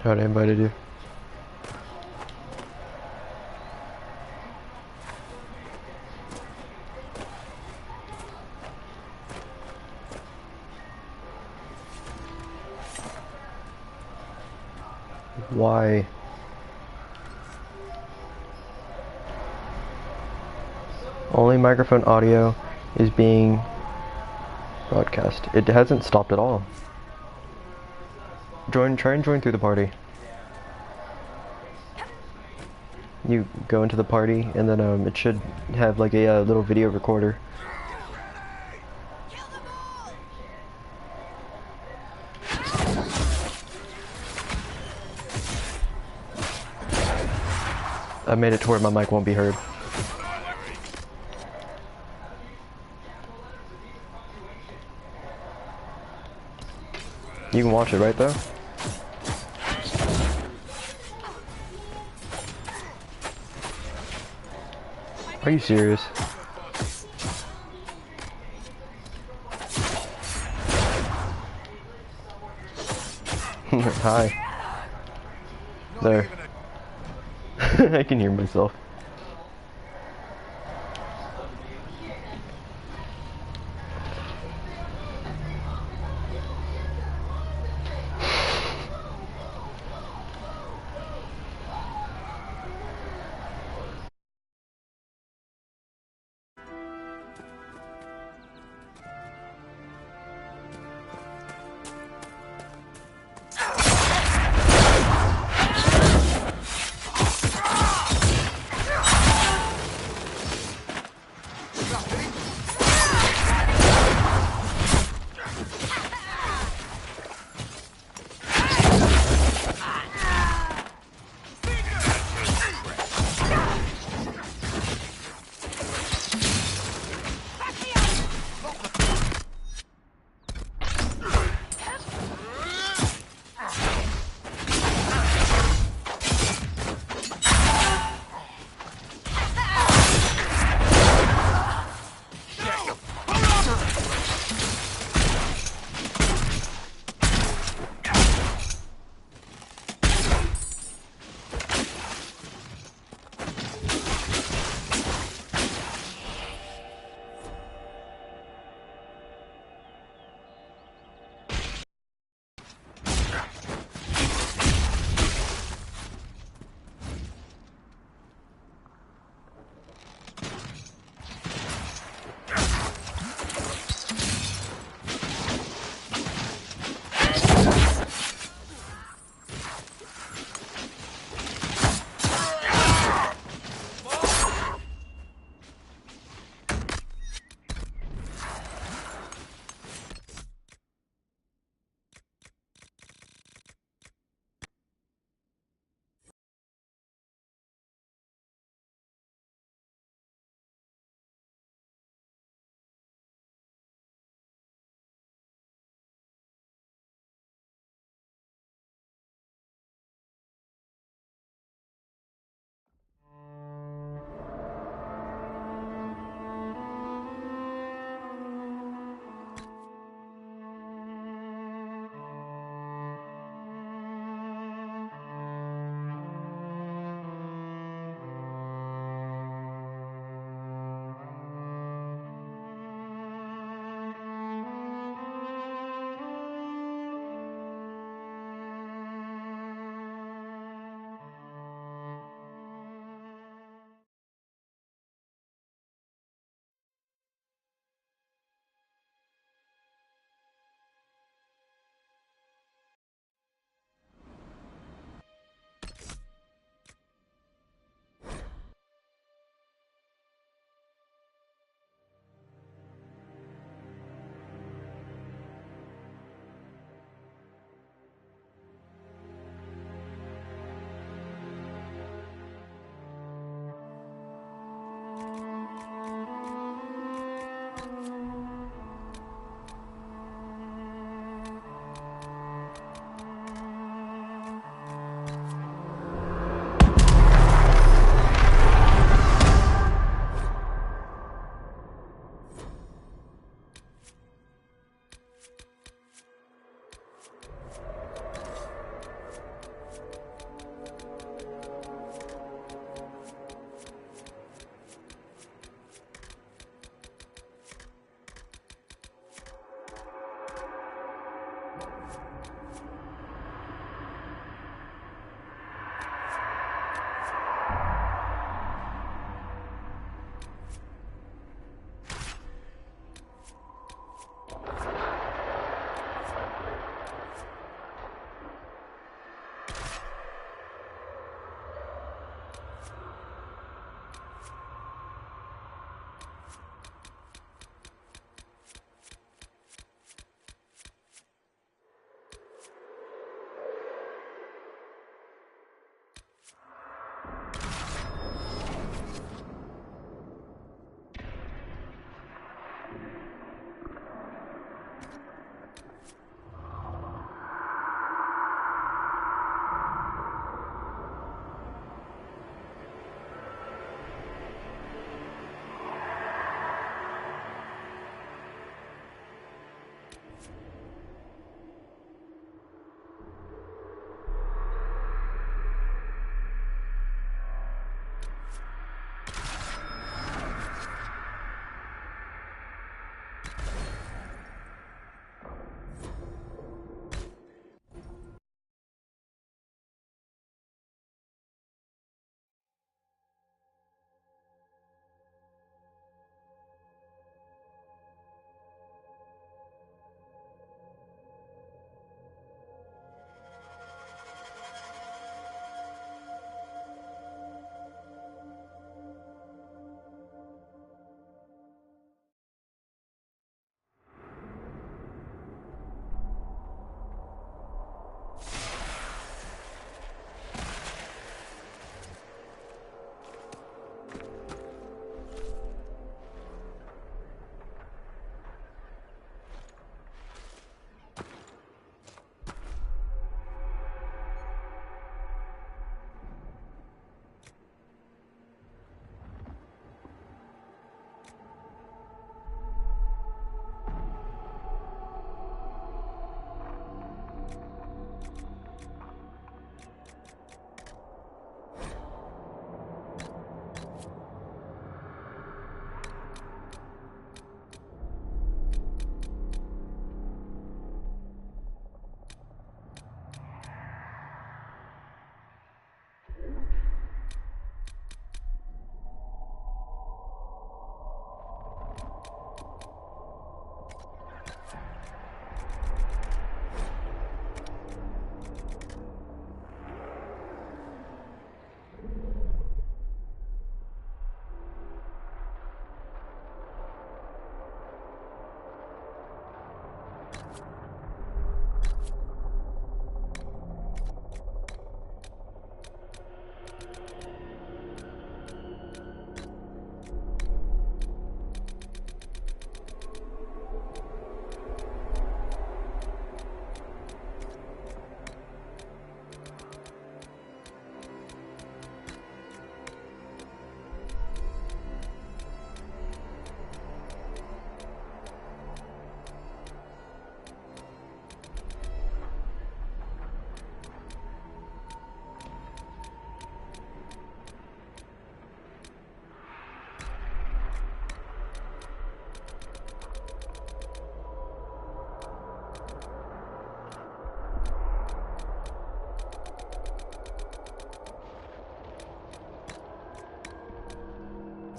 I invited you. Why? Only microphone audio is being broadcast. It hasn't stopped at all. Try and join through the party. You go into the party and then it should have like a little video recorder. I made it to where my mic won't be heard. You can watch it right though. Are you serious? Hi. There. I can hear myself.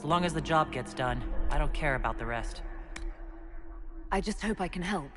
So long as the job gets done, I don't care about the rest. I just hope I can help.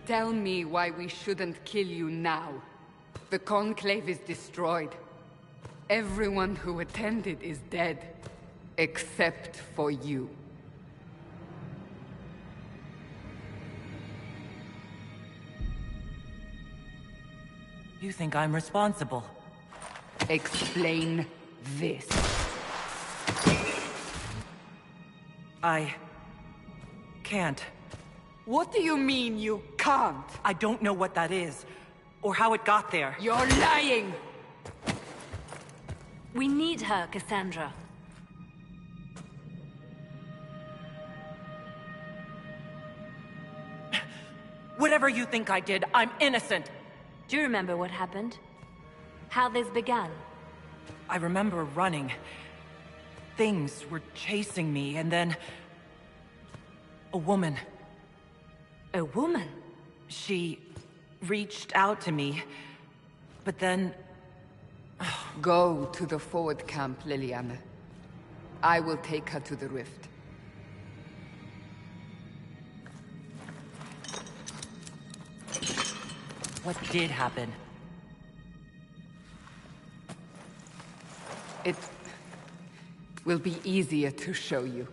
Tell me why we shouldn't kill you now. The Conclave is destroyed. Everyone who attended is dead. Except for you. You think I'm responsible? Explain this. I can't. What do you mean you can't? I don't know what that is, or how it got there. You're lying! We need her, Cassandra. Whatever you think I did, I'm innocent. Do you remember what happened? How this began? I remember running. Things were chasing me, and then... a woman. A woman? She reached out to me, but then... Go to the forward camp, Leliana. I will take her to the rift. What did happen? It will be easier to show you.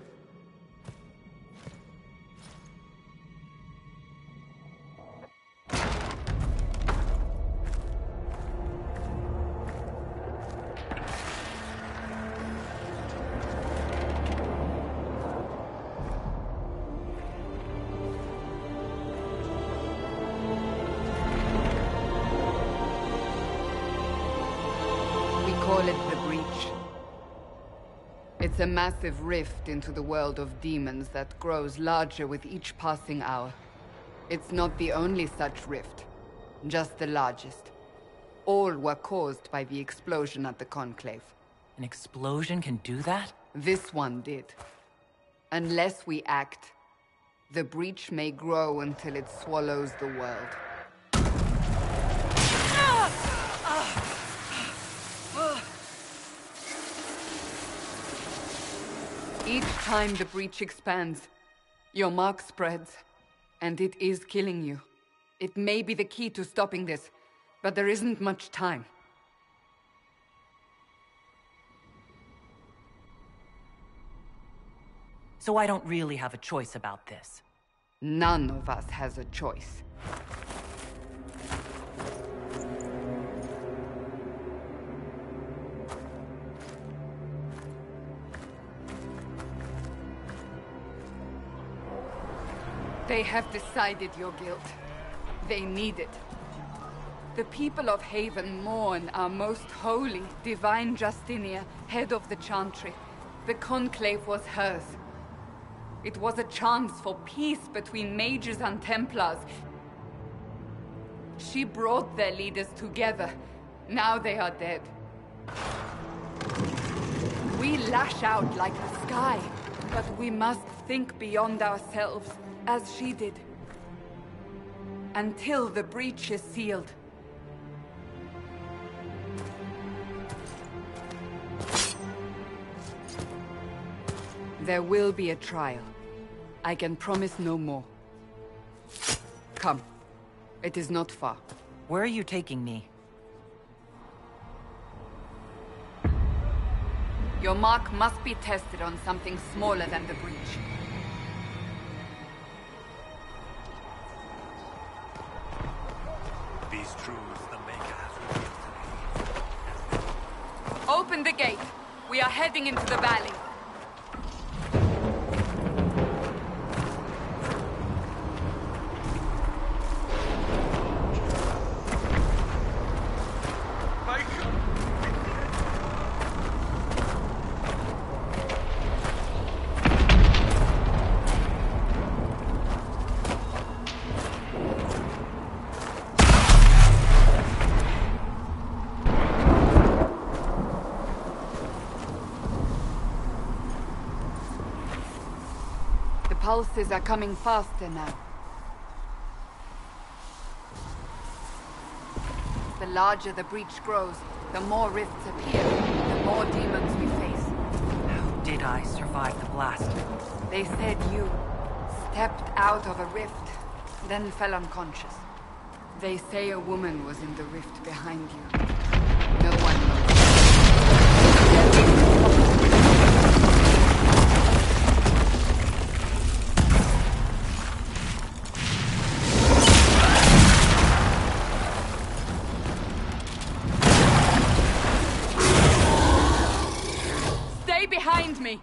Call it the Breach. It's a massive rift into the world of demons that grows larger with each passing hour. It's not the only such rift, just the largest. All were caused by the explosion at the Conclave. An explosion can do that? This one did. Unless we act, the Breach may grow until it swallows the world. Each time the Breach expands, your mark spreads, and it is killing you. It may be the key to stopping this, but there isn't much time. So I don't really have a choice about this. None of us has a choice. They have decided your guilt. They need it. The people of Haven mourn our most holy, divine Justinia, head of the Chantry. The Conclave was hers. It was a chance for peace between mages and Templars. She brought their leaders together. Now they are dead. We lash out like the sky, but we must think beyond ourselves. As she did. Until the Breach is sealed. There will be a trial. I can promise no more. Come. It is not far. Where are you taking me? Your mark must be tested on something smaller than the Breach. These truths the Maker has revealed to me. Open the gate. We are heading into the valley. Pulses are coming faster now. The larger the Breach grows, the more rifts appear, the more demons we face. How did I survive the blast? They said you stepped out of a rift, then fell unconscious. They say a woman was in the rift behind you. No one knows. Stay behind me!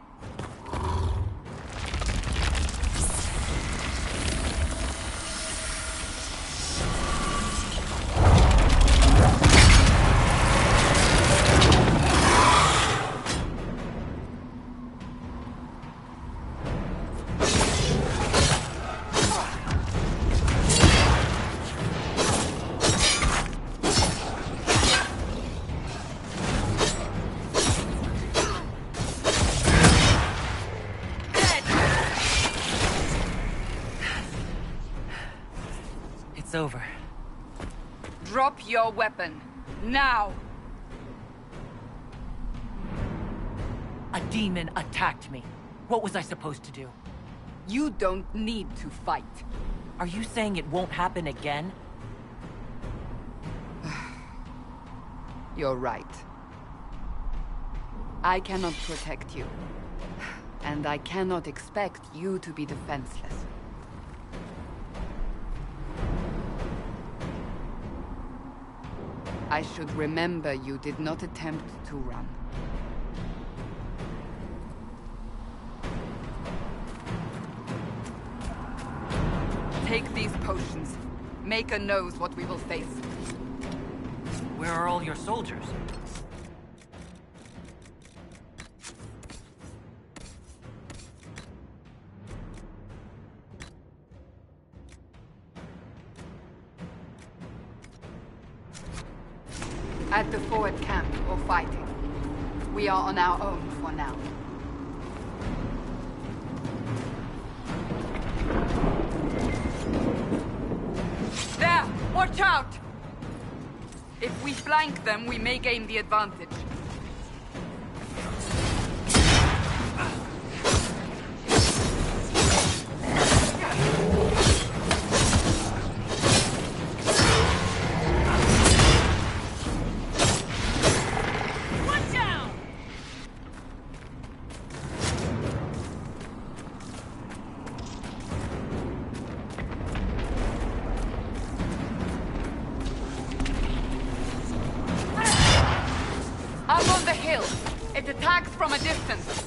It's over. Drop your weapon. Now! A demon attacked me. What was I supposed to do? You don't need to fight. Are you saying it won't happen again? You're right. I cannot protect you. And I cannot expect you to be defenseless. I should remember you did not attempt to run. Take these potions. Maker knows what we will face. Where are all your soldiers? At the forward camp, or fighting. We are on our own for now. There! Watch out! If we flank them, we may gain the advantage. Up on the hill. It attacks from a distance.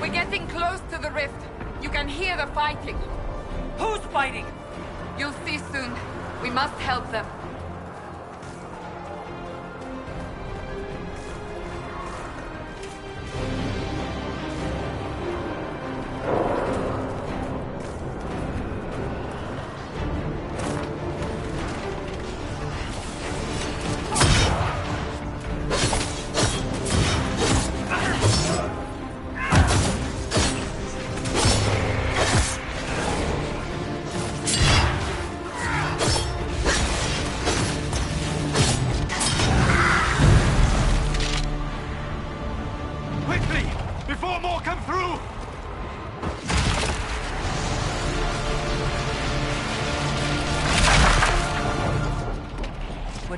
We're getting close to the rift. You can hear the fighting. Who's fighting? You'll see soon. We must help them.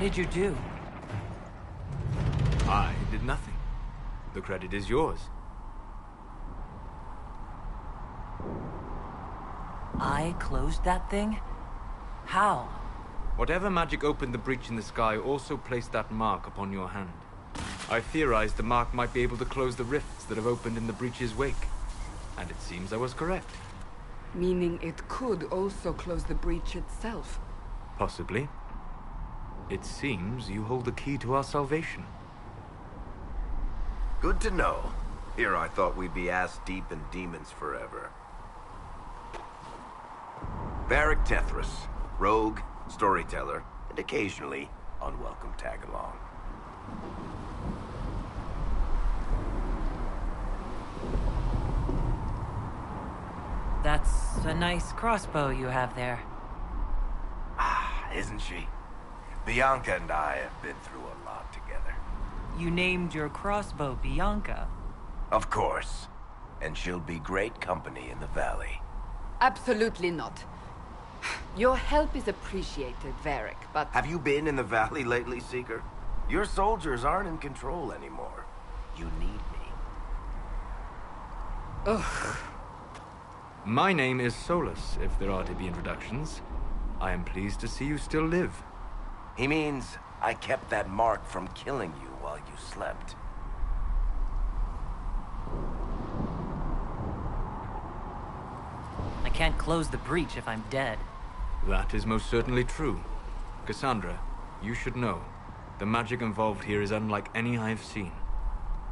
did you do? I did nothing. The credit is yours. I closed that thing? How? Whatever magic opened the breach in the sky also placed that mark upon your hand. I theorized the mark might be able to close the rifts that have opened in the breach's wake. And it seems I was correct. Meaning it could also close the breach itself. Possibly. It seems you hold the key to our salvation. Good to know. Here I thought we'd be ass-deep in demons forever. Varric Tethras, rogue, storyteller, and occasionally unwelcome tag-along. That's a nice crossbow you have there. Ah, isn't she? Bianca and I have been through a lot together. You named your crossbow Bianca. Of course. And she'll be great company in the valley. Absolutely not. Your help is appreciated, Varric, but... Have you been in the valley lately, Seeker? Your soldiers aren't in control anymore. You need me. Ugh. My name is Solus, if there are to be introductions. I am pleased to see you still live. He means I kept that mark from killing you while you slept. I can't close the breach if I'm dead. That is most certainly true. Cassandra, you should know. The magic involved here is unlike any I have seen.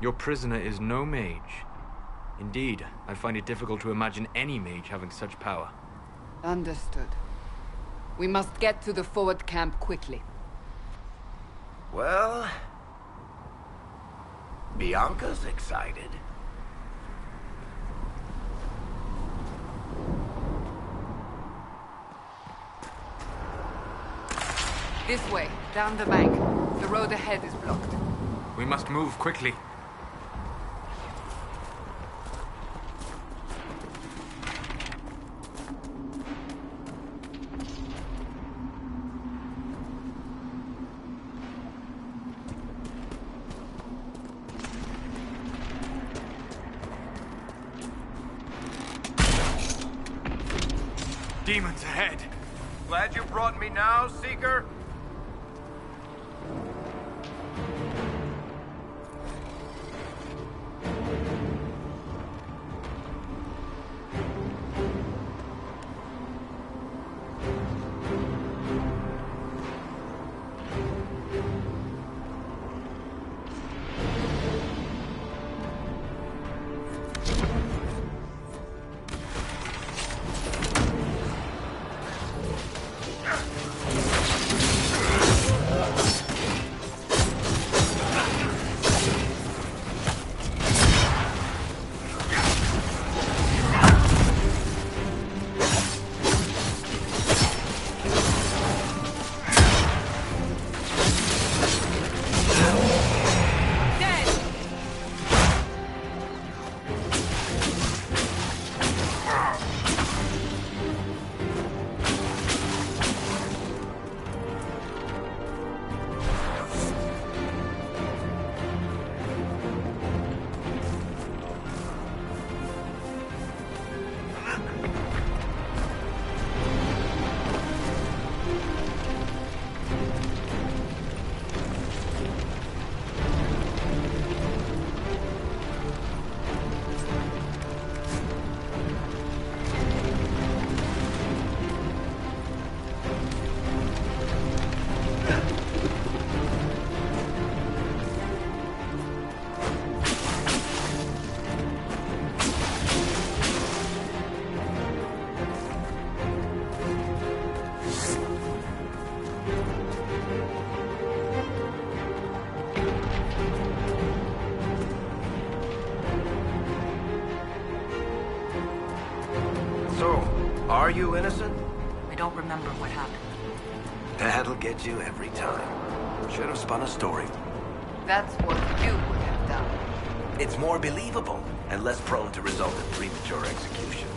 Your prisoner is no mage. Indeed, I find it difficult to imagine any mage having such power. Understood. We must get to the forward camp quickly. Well... Bianca's excited. This way, down the bank. The road ahead is blocked. We must move quickly. Demons ahead! Glad you brought me now, Seeker? Are you innocent? I don't remember what happened. That'll get you every time. Should have spun a story. That's what you would have done. It's more believable and less prone to result in premature execution.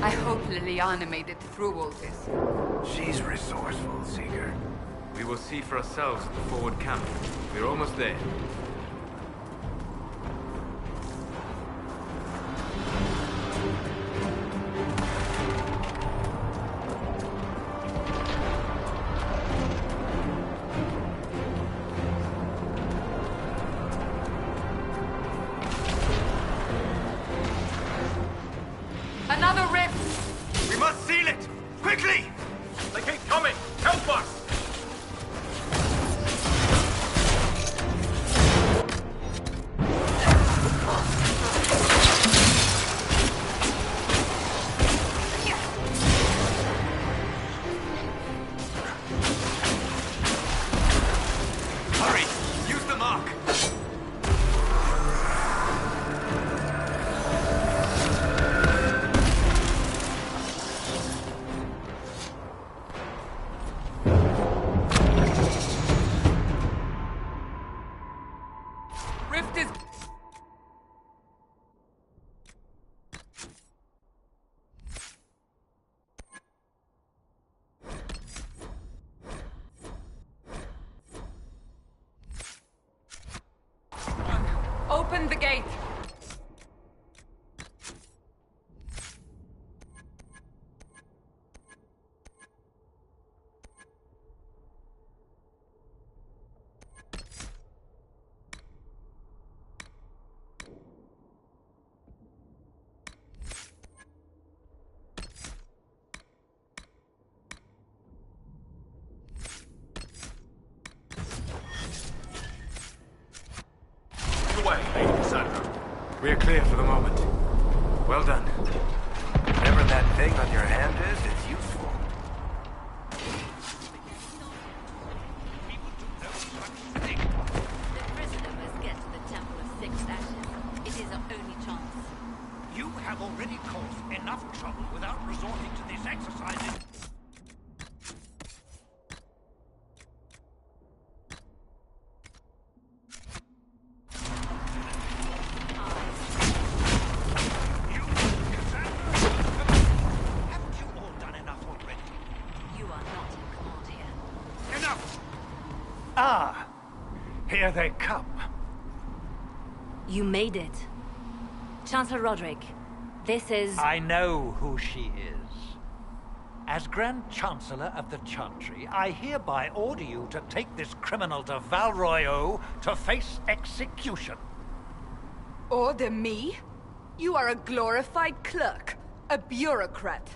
I hope Liliana made it through all this. She's resourceful, Seeker. We will see for ourselves at the forward camp. We're almost there. Another rift! We must seal it! Quickly! They keep coming! Help us! Hurry! Use the mark! Rift is... Open the gate! Away, Lady Cassandra. We are clear for the moment. Well done. Whatever that thing on your hand is, it's useful. The prisoner must get to the Temple of Six Ashes. It is our only chance. You have already caused enough trouble without resorting to this exercise. You, Cassandra, haven't you all done enough already? You are not in command here. Enough! Ah, here they come. You made it. Chancellor Roderick, this is... I know who she is. As Grand Chancellor of the Chantry, I hereby order you to take this criminal to Val Royeaux to face execution. Order me? You are a glorified clerk, a bureaucrat.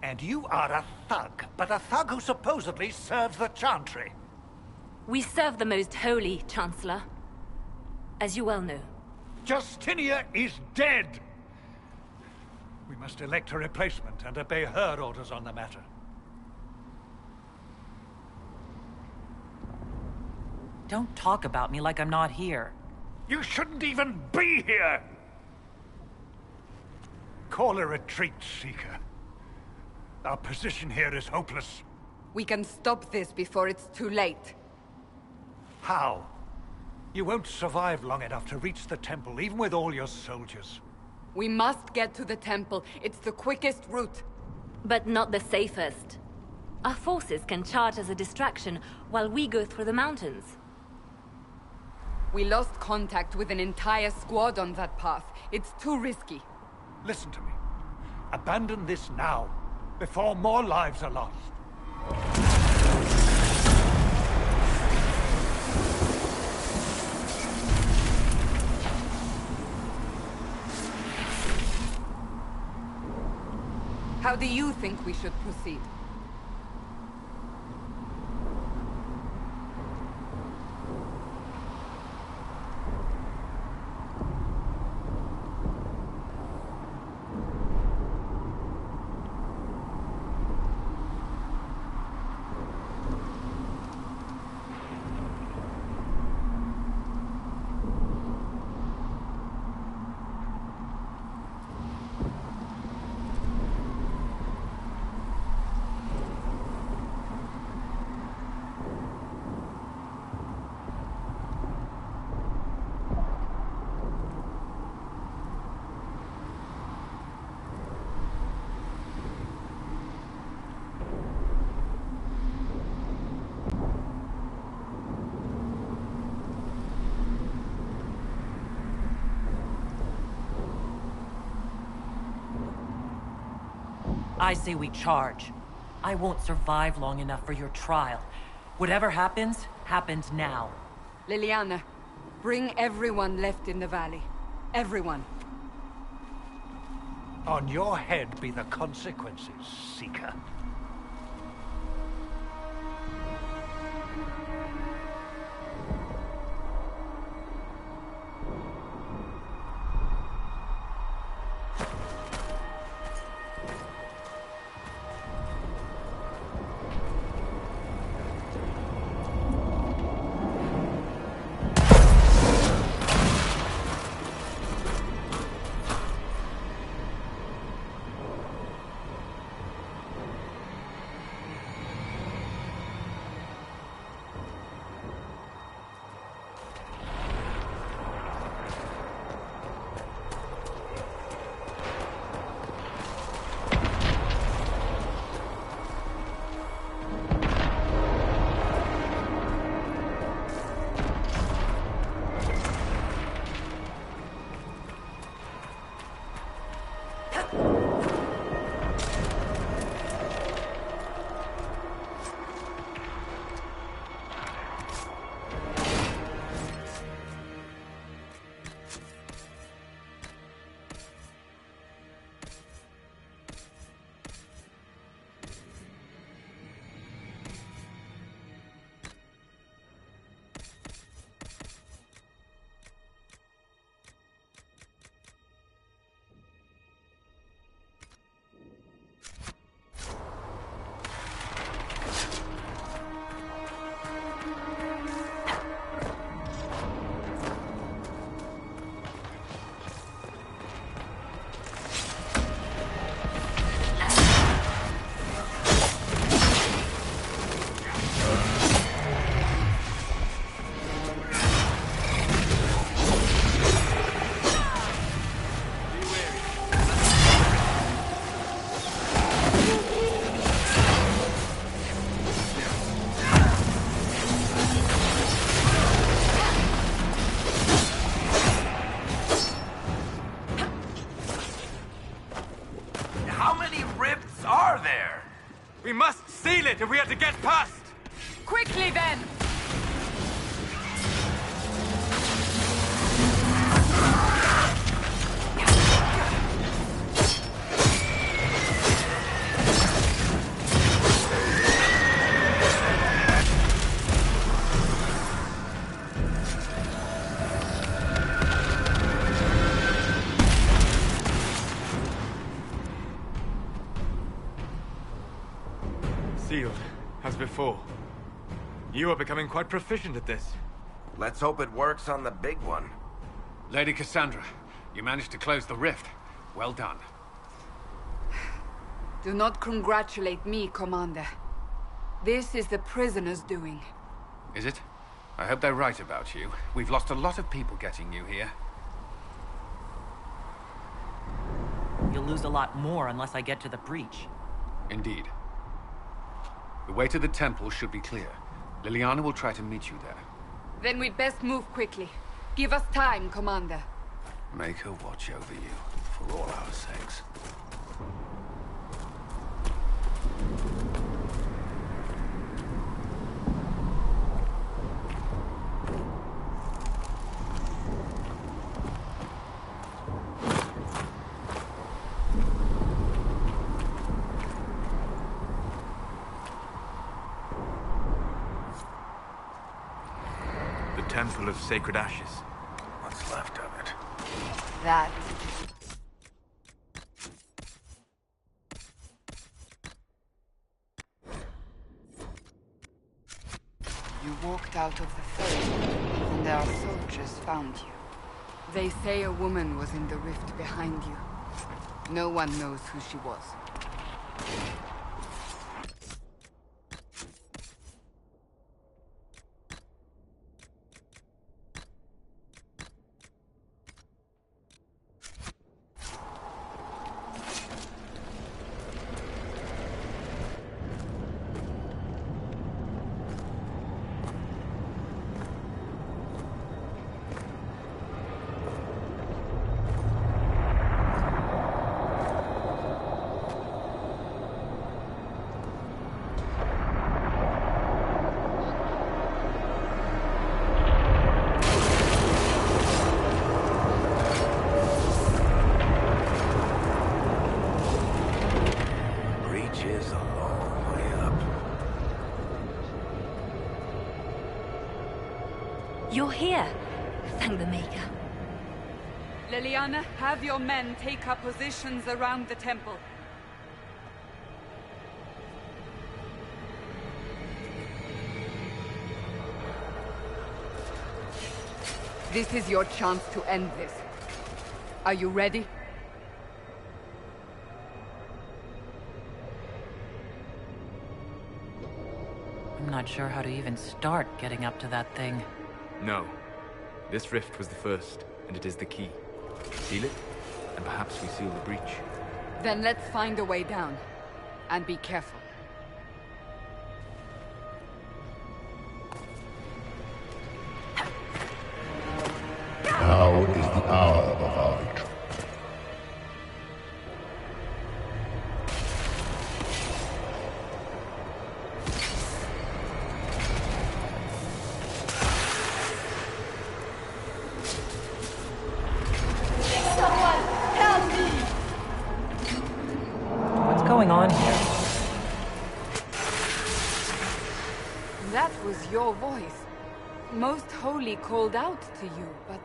And you are a thug, but a thug who supposedly serves the Chantry. We serve the most holy, Chancellor. As you well know. Justinia is dead! We must elect a replacement and obey her orders on the matter. Don't talk about me like I'm not here. You shouldn't even be here! Call a retreat, Seeker. Our position here is hopeless. We can stop this before it's too late. How? You won't survive long enough to reach the temple, even with all your soldiers. We must get to the temple. It's the quickest route. But not the safest. Our forces can charge as a distraction while we go through the mountains. We lost contact with an entire squad on that path. It's too risky. Listen to me. Abandon this now, before more lives are lost. How do you think we should proceed? I say we charge. I won't survive long enough for your trial. Whatever happens, happens now. Leliana, bring everyone left in the valley. Everyone. On your head be the consequences, Seeker. We must seal it if we are to get past! Quickly then! Sealed, as before. You are becoming quite proficient at this. Let's hope it works on the big one. Lady Cassandra, you managed to close the rift. Well done. Do not congratulate me, Commander. This is the prisoners' doing. Is it? I hope they're right about you. We've lost a lot of people getting you here. You'll lose a lot more unless I get to the breach. Indeed. The way to the temple should be clear. Leliana will try to meet you there. Then we'd best move quickly. Give us time, Commander. Make her watch over you, for all our sakes. Temple of Sacred Ashes. What's left of it? That. You walked out of the faith, and our soldiers found you. They say a woman was in the rift behind you. No one knows who she was. here. Thank the Maker. Leliana, have your men take up positions around the temple. This is your chance to end this. Are you ready? I'm not sure how to even start getting up to that thing. No. This rift was the first, and it is the key. Seal it, and perhaps we seal the breach. Then let's find a way down. And be careful. Now is the hour of our victory. What's going on here? That was your voice. Most Holy called out to you, but...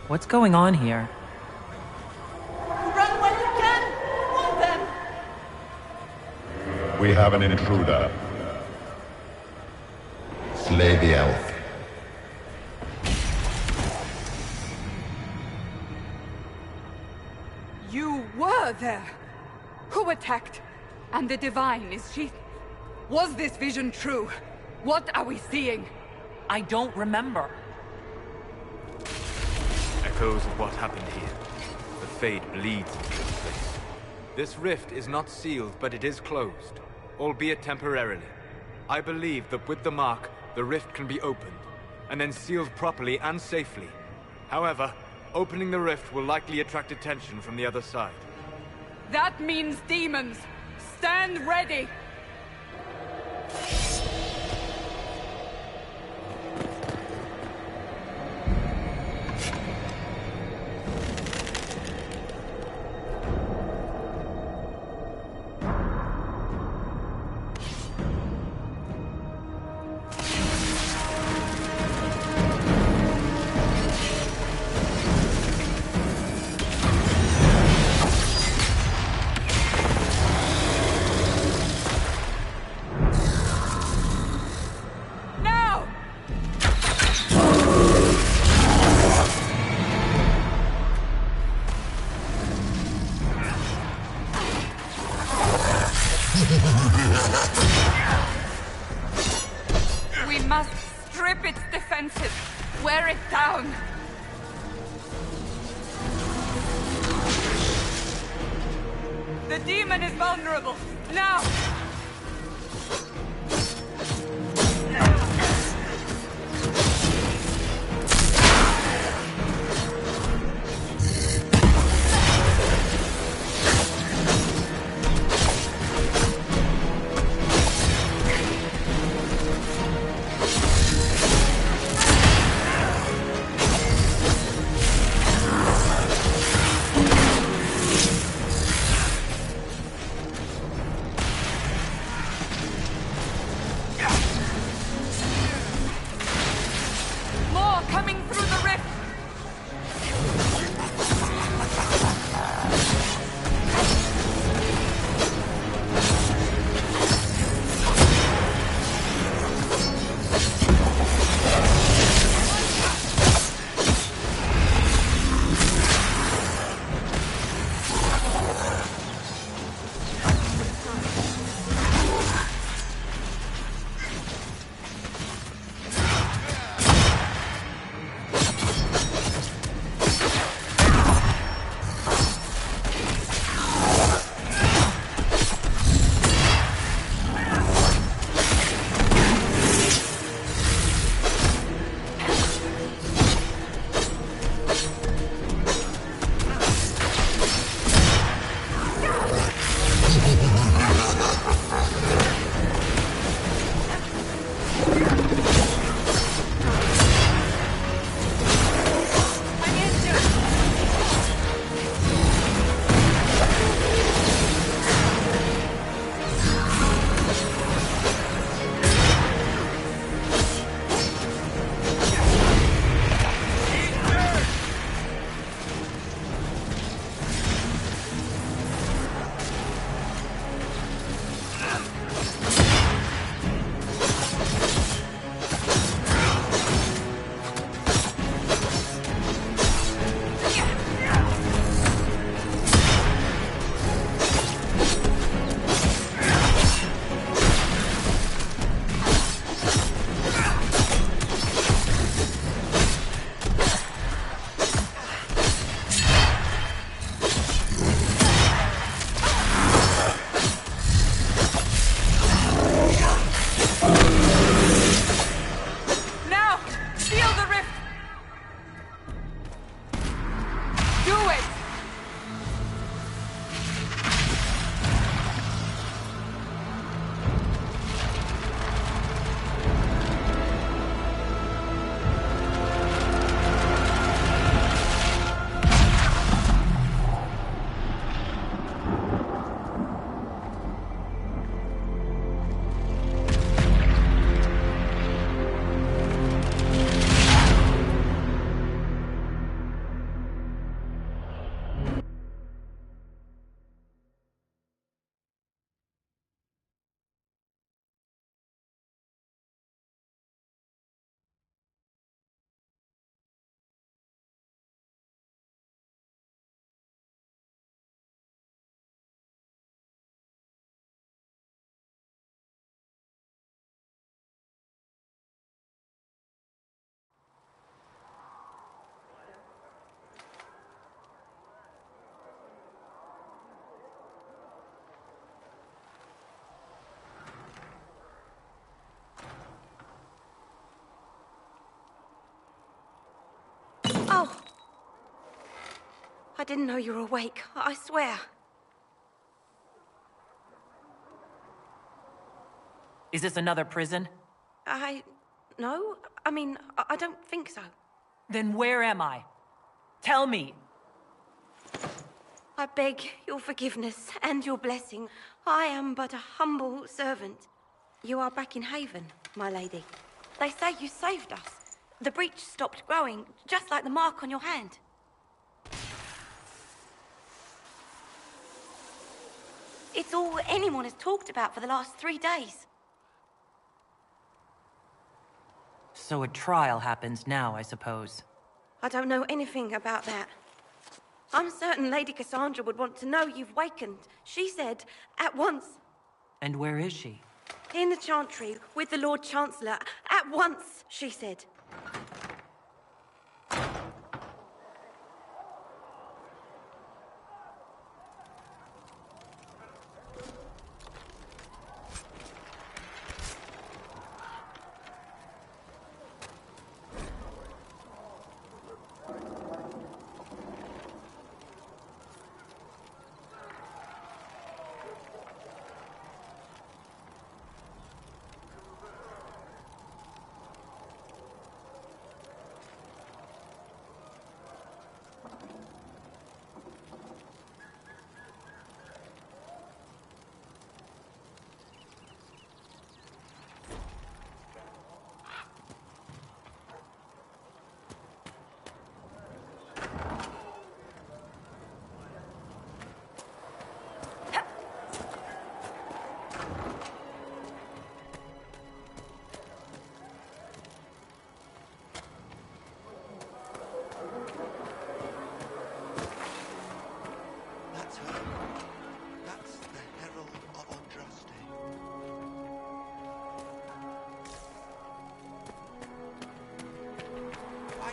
What's going on here? Run when you can! Want them! We have an intruder. Slay the elf. You were there! Who attacked? And the Divine, is she... Was this vision true? What are we seeing? I don't remember. Echoes of what happened here. The Fade bleeds into this place. This rift is not sealed, but it is closed, albeit temporarily. I believe that with the mark, the rift can be opened, and then sealed properly and safely. However, opening the rift will likely attract attention from the other side. That means demons! Stand ready! We must strip its defenses, wear it down. The demon is vulnerable. Now! didn't know you were awake, I swear. Is this another prison? No. I mean, I don't think so. Then where am I? Tell me! I beg your forgiveness and your blessing. I am but a humble servant. You are back in Haven, my lady. They say you saved us. The breach stopped growing, just like the mark on your hand. It's all anyone has talked about for the last 3 days. So a trial happens now, I suppose. I don't know anything about that. I'm certain Lady Cassandra would want to know you've wakened. She said, at once. And where is she? In the Chantry, with the Lord Chancellor. At once, she said.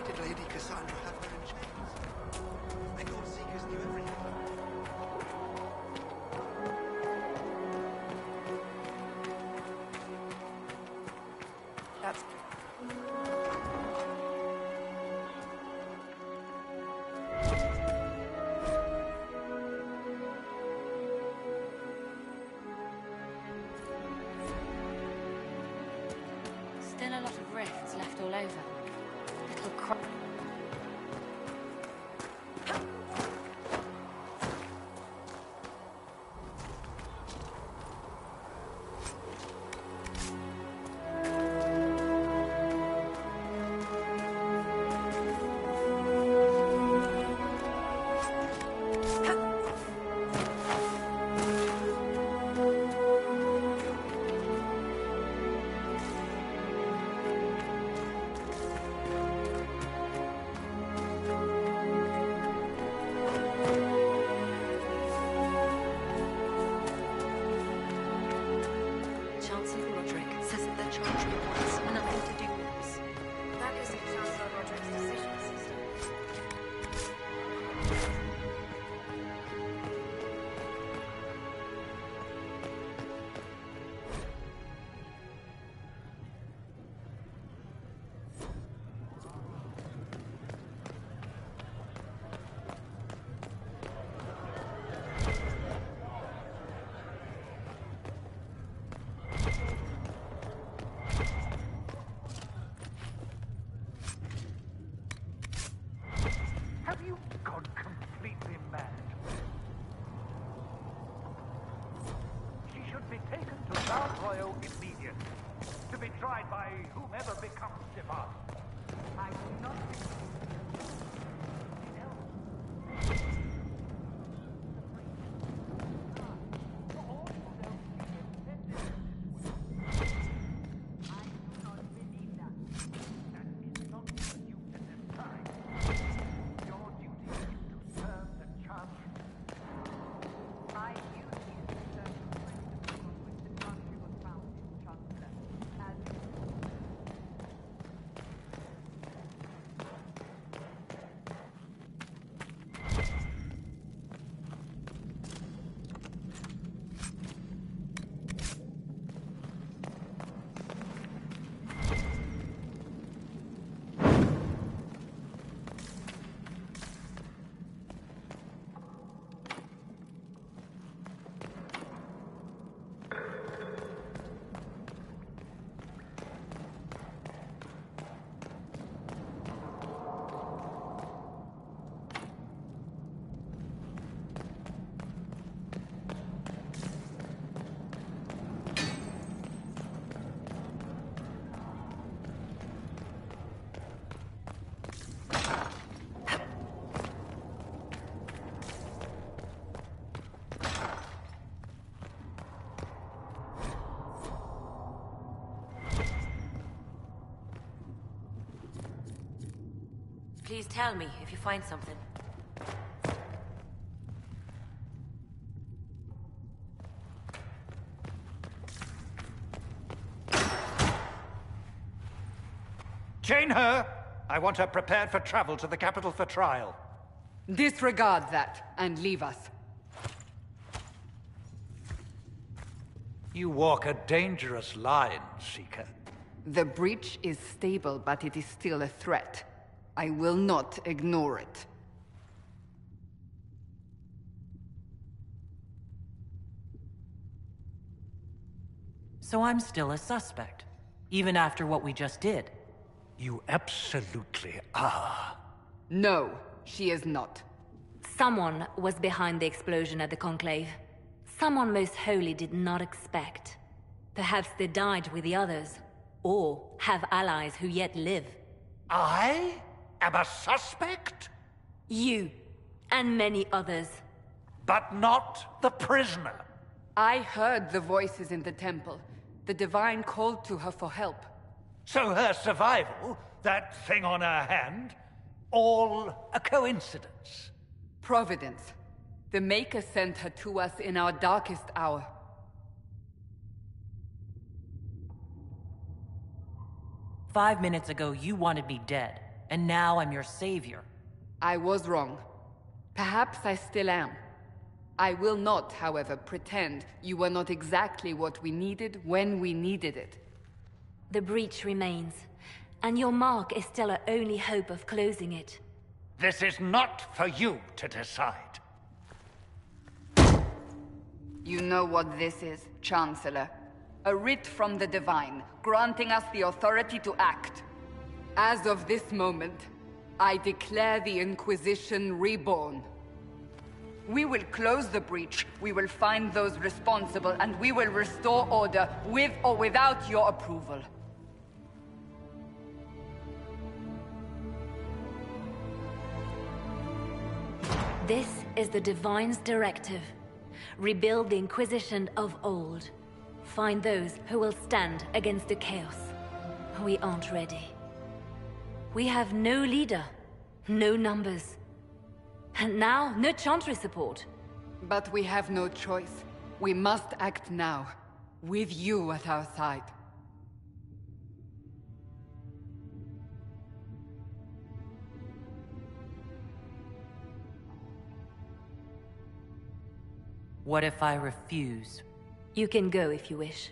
Did Lady Cassandra have her in chains? I thought Seekers knew everything. That's... Still a lot of rifts left all over. Little cro- Please tell me if you find something. Chain her! I want her prepared for travel to the capital for trial. Disregard that, and leave us. You walk a dangerous line, Seeker. The breach is stable, but it is still a threat. I will not ignore it. So I'm still a suspect, even after what we just did. You absolutely are. No, she is not. Someone was behind the explosion at the Conclave. Someone Most Holy did not expect. Perhaps they died with the others, or have allies who yet live. I am a suspect? You, and many others. But not the prisoner. I heard the voices in the temple. The Divine called to her for help. So her survival, that thing on her hand, all a coincidence? Providence. The Maker sent her to us in our darkest hour. "5 minutes ago, you wanted me dead, and now I'm your savior." I was wrong. Perhaps I still am. I will not, however, pretend you were not exactly what we needed when we needed it. The breach remains, and your mark is still our only hope of closing it. This is not for you to decide. You know what this is, Chancellor. A writ from the Divine, granting us the authority to act. As of this moment, I declare the Inquisition reborn. We will close the breach, we will find those responsible, and we will restore order with or without your approval. This is the Divine's directive. Rebuild the Inquisition of old. Find those who will stand against the chaos. We aren't ready. We have no leader, no numbers. And now, no Chantry support. But we have no choice. We must act now, with you at our side. What if I refuse? You can go if you wish.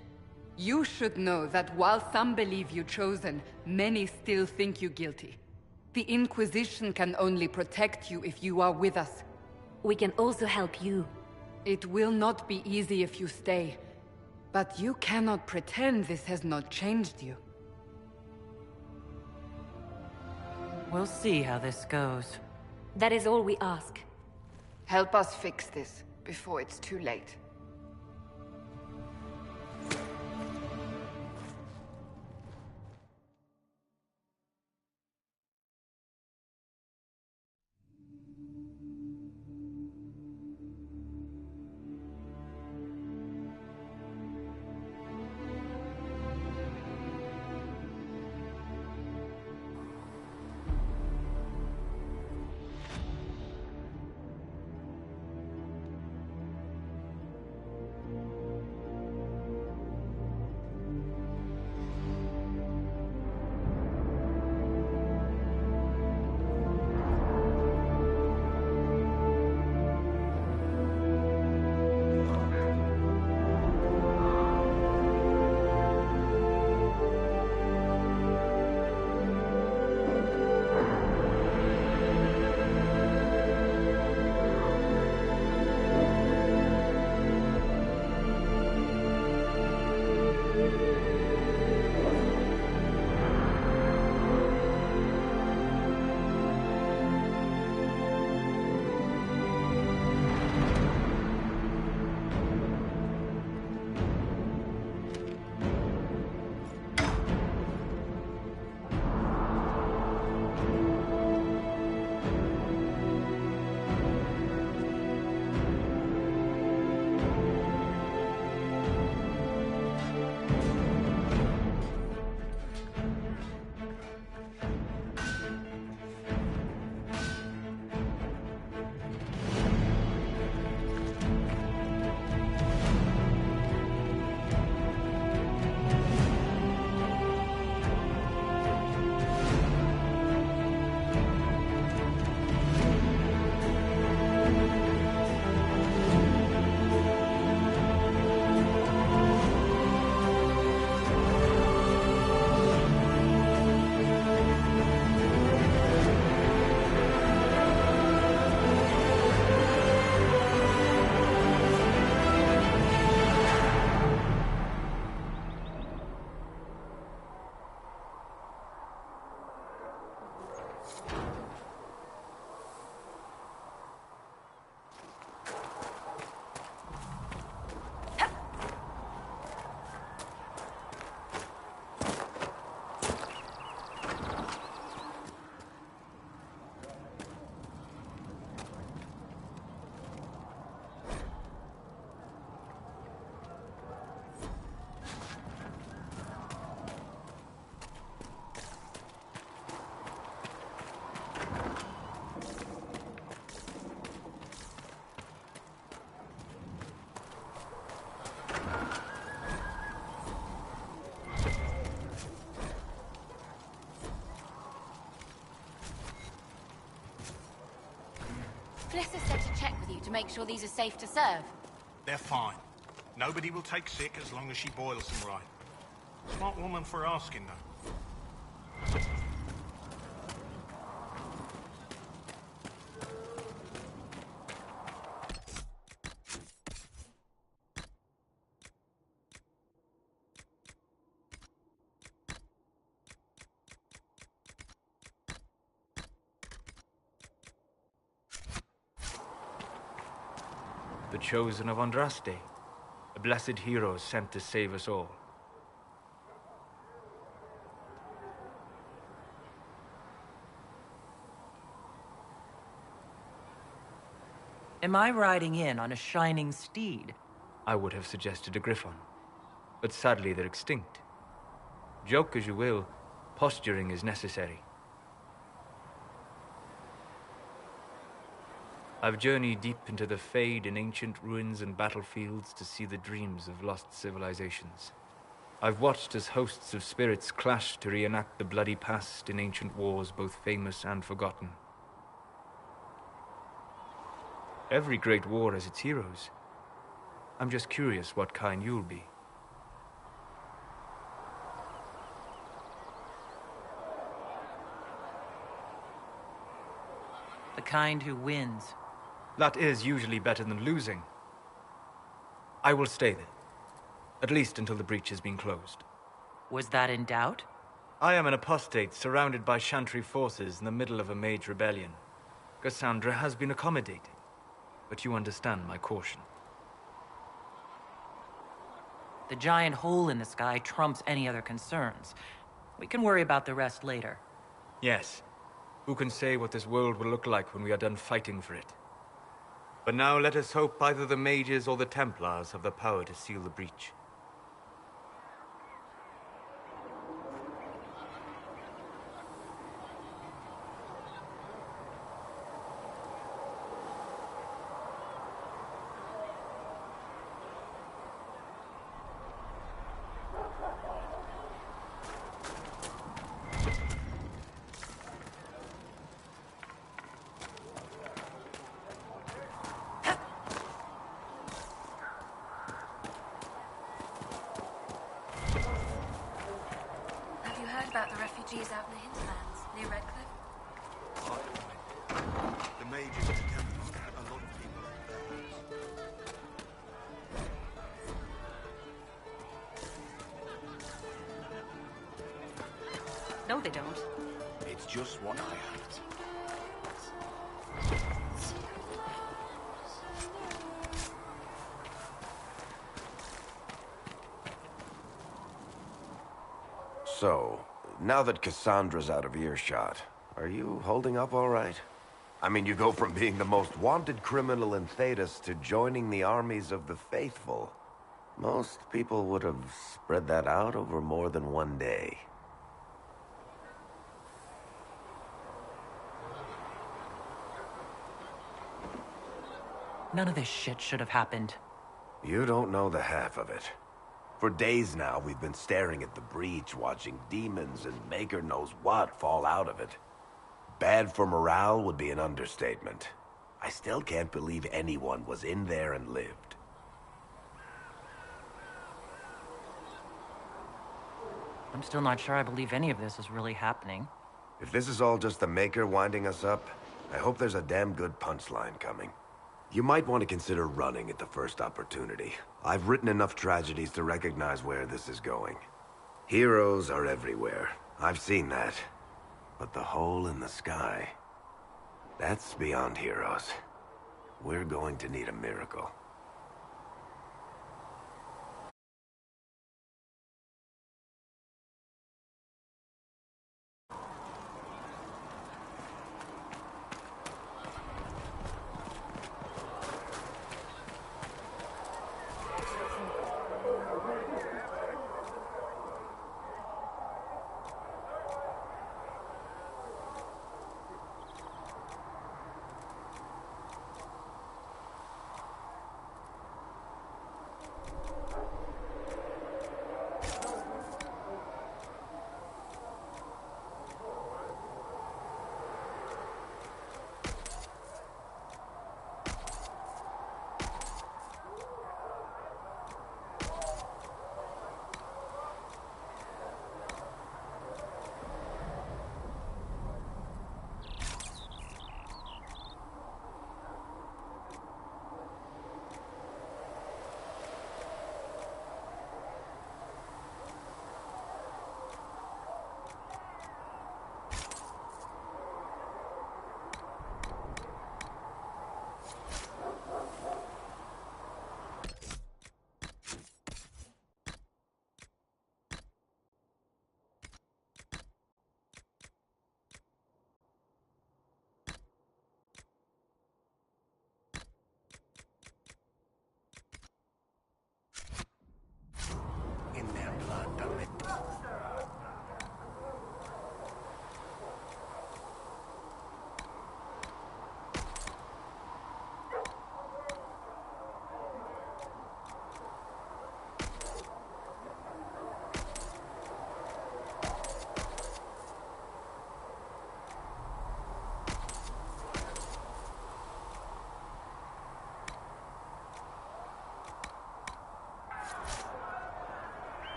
You should know that while some believe you chosen, many still think you guilty. The Inquisition can only protect you if you are with us. We can also help you. It will not be easy if you stay. But you cannot pretend this has not changed you. We'll see how this goes. That is all we ask. Help us fix this before it's too late. Flissa said to check with you to make sure these are safe to serve. They're fine. Nobody will take sick as long as she boils them right. Smart woman for asking, though. The Chosen of Andraste, a blessed hero sent to save us all. Am I riding in on a shining steed? I would have suggested a griffon, but sadly they're extinct. Joke as you will, posturing is necessary. I've journeyed deep into the Fade in ancient ruins and battlefields to see the dreams of lost civilizations. I've watched as hosts of spirits clash to reenact the bloody past in ancient wars both famous and forgotten. Every great war has its heroes. I'm just curious what kind you'll be. The kind who wins. That is usually better than losing. I will stay there. At least until the breach has been closed. Was that in doubt? I am an apostate surrounded by Chantry forces in the middle of a mage rebellion. Cassandra has been accommodating, but you understand my caution. The giant hole in the sky trumps any other concerns. We can worry about the rest later. Yes. Who can say what this world will look like when we are done fighting for it? But now let us hope either the mages or the Templars have the power to seal the breach. About the refugees out in the hinterlands, near Redcliffe? The mages and the Templars had a lot of people out there. No, they don't. It's just what I heard. So, now that Cassandra's out of earshot, are you holding up all right? I mean, you go from being the most wanted criminal in Thedas to joining the armies of the faithful. Most people would have spread that out over more than one day. None of this shit should have happened. You don't know the half of it. For days now, we've been staring at the breach, watching demons and Maker knows what fall out of it. Bad for morale would be an understatement. I still can't believe anyone was in there and lived. I'm still not sure I believe any of this is really happening. If this is all just the Maker winding us up, I hope there's a damn good punchline coming. You might want to consider running at the first opportunity. I've written enough tragedies to recognize where this is going. Heroes are everywhere. I've seen that. But the hole in the sky, that's beyond heroes. We're going to need a miracle.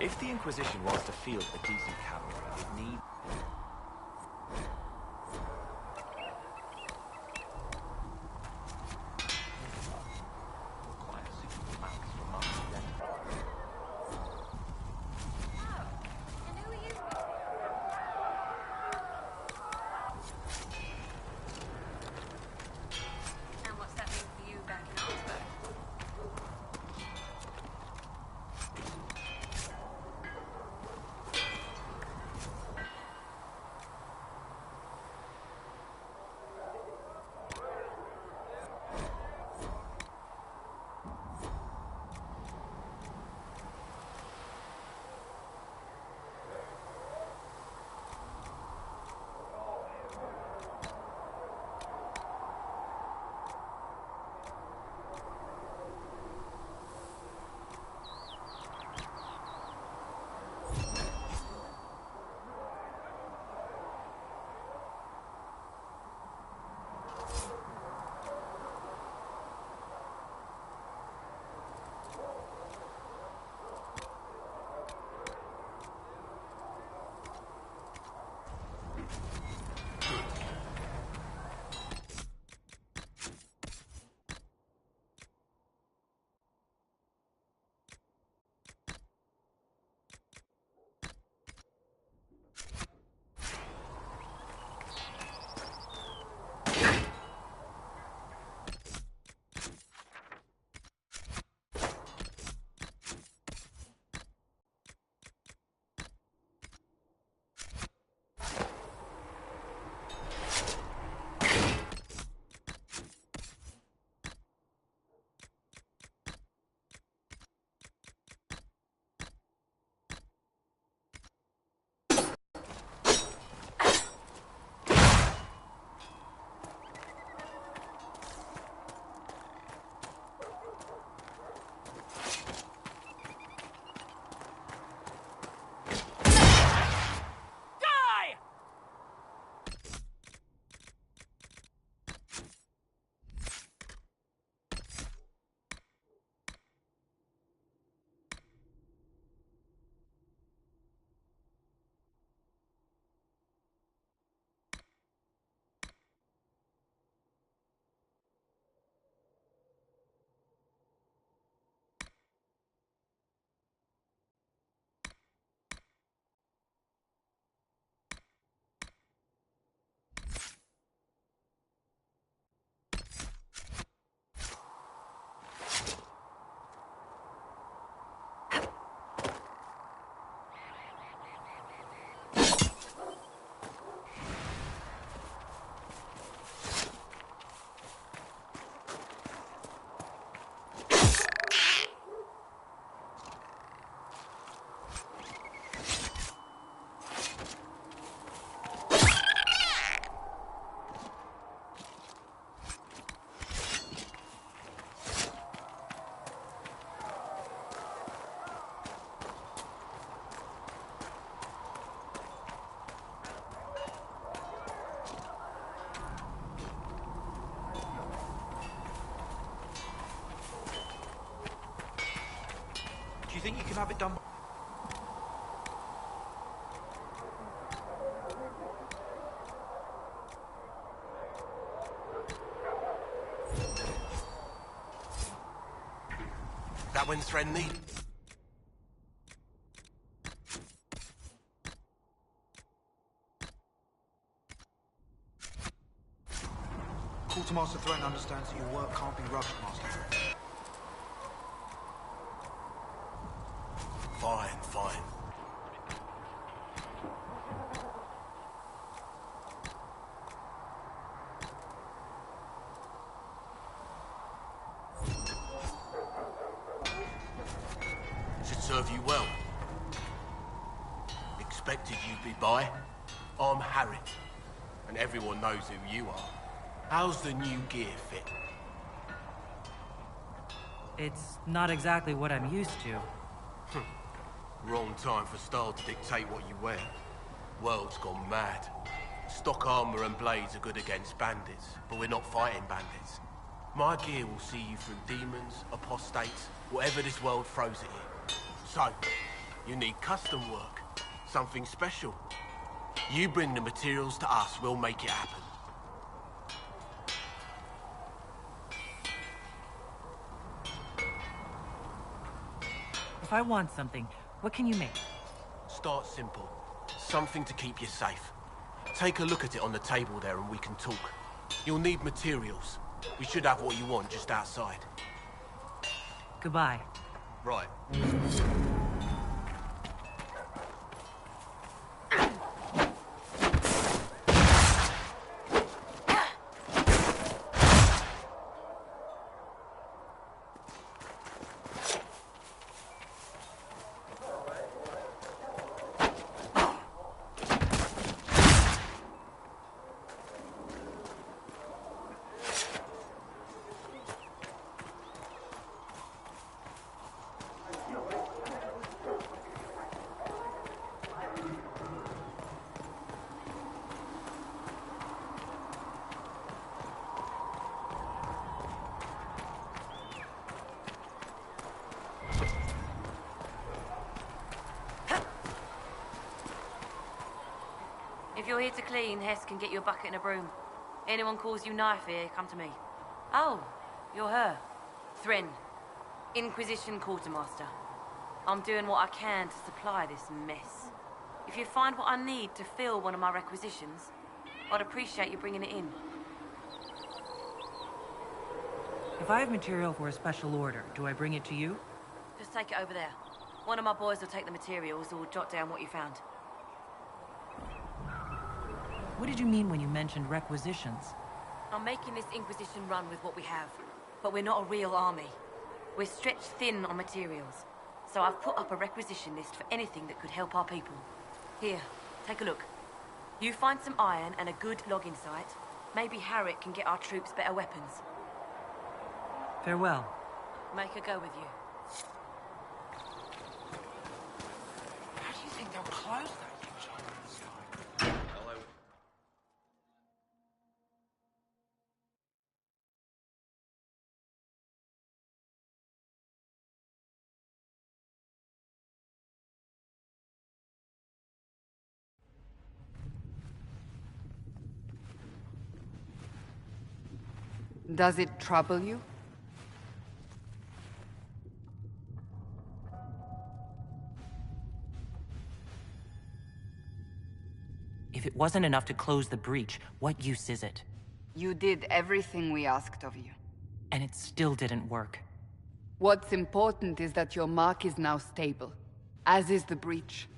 If the Inquisition wants to field a decent cavalry, it needs... And what's that mean for you back in Augsburg? Do you think you can have it done? That wins friendly. Quartermaster Threaten understands that your work can't be rushed, Master. Fine, fine. Should serve you well. Expected you'd be by. I'm Harry, and everyone knows who you are. How's the new gear fit? It's not exactly what I'm used to. Wrong time for style to dictate what you wear. World's gone mad. Stock armor and blades are good against bandits, but we're not fighting bandits. My gear will see you through demons, apostates, whatever this world throws at you. So, You need custom work. Something special. You bring the materials to us, we'll make it happen. If I want something, what can you make? Start simple. Something to keep you safe. Take a look at it on the table there and we can talk. You'll need materials. We should have what you want just outside. Goodbye. Right. If you're here to clean, Hess can get you a bucket and a broom. Anyone calls you knife here, come to me. Oh, you're her. Thrin, Inquisition Quartermaster. I'm doing what I can to supply this mess. If you find what I need to fill one of my requisitions, I'd appreciate you bringing it in. If I have material for a special order, do I bring it to you? Just take it over there. One of my boys will take the materials or jot down what you found. What did you mean when you mentioned requisitions? I'm making this Inquisition run with what we have, but we're not a real army. We're stretched thin on materials, so I've put up a requisition list for anything that could help our people. Here, take a look. You find some iron and a good logging site, maybe Harrick can get our troops better weapons. Farewell. Make her go with you. How do you think they'll close that? Does it trouble you? If it wasn't enough to close the breach, what use is it? You did everything we asked of you. And it still didn't work. What's important is that your mark is now stable, as is the breach.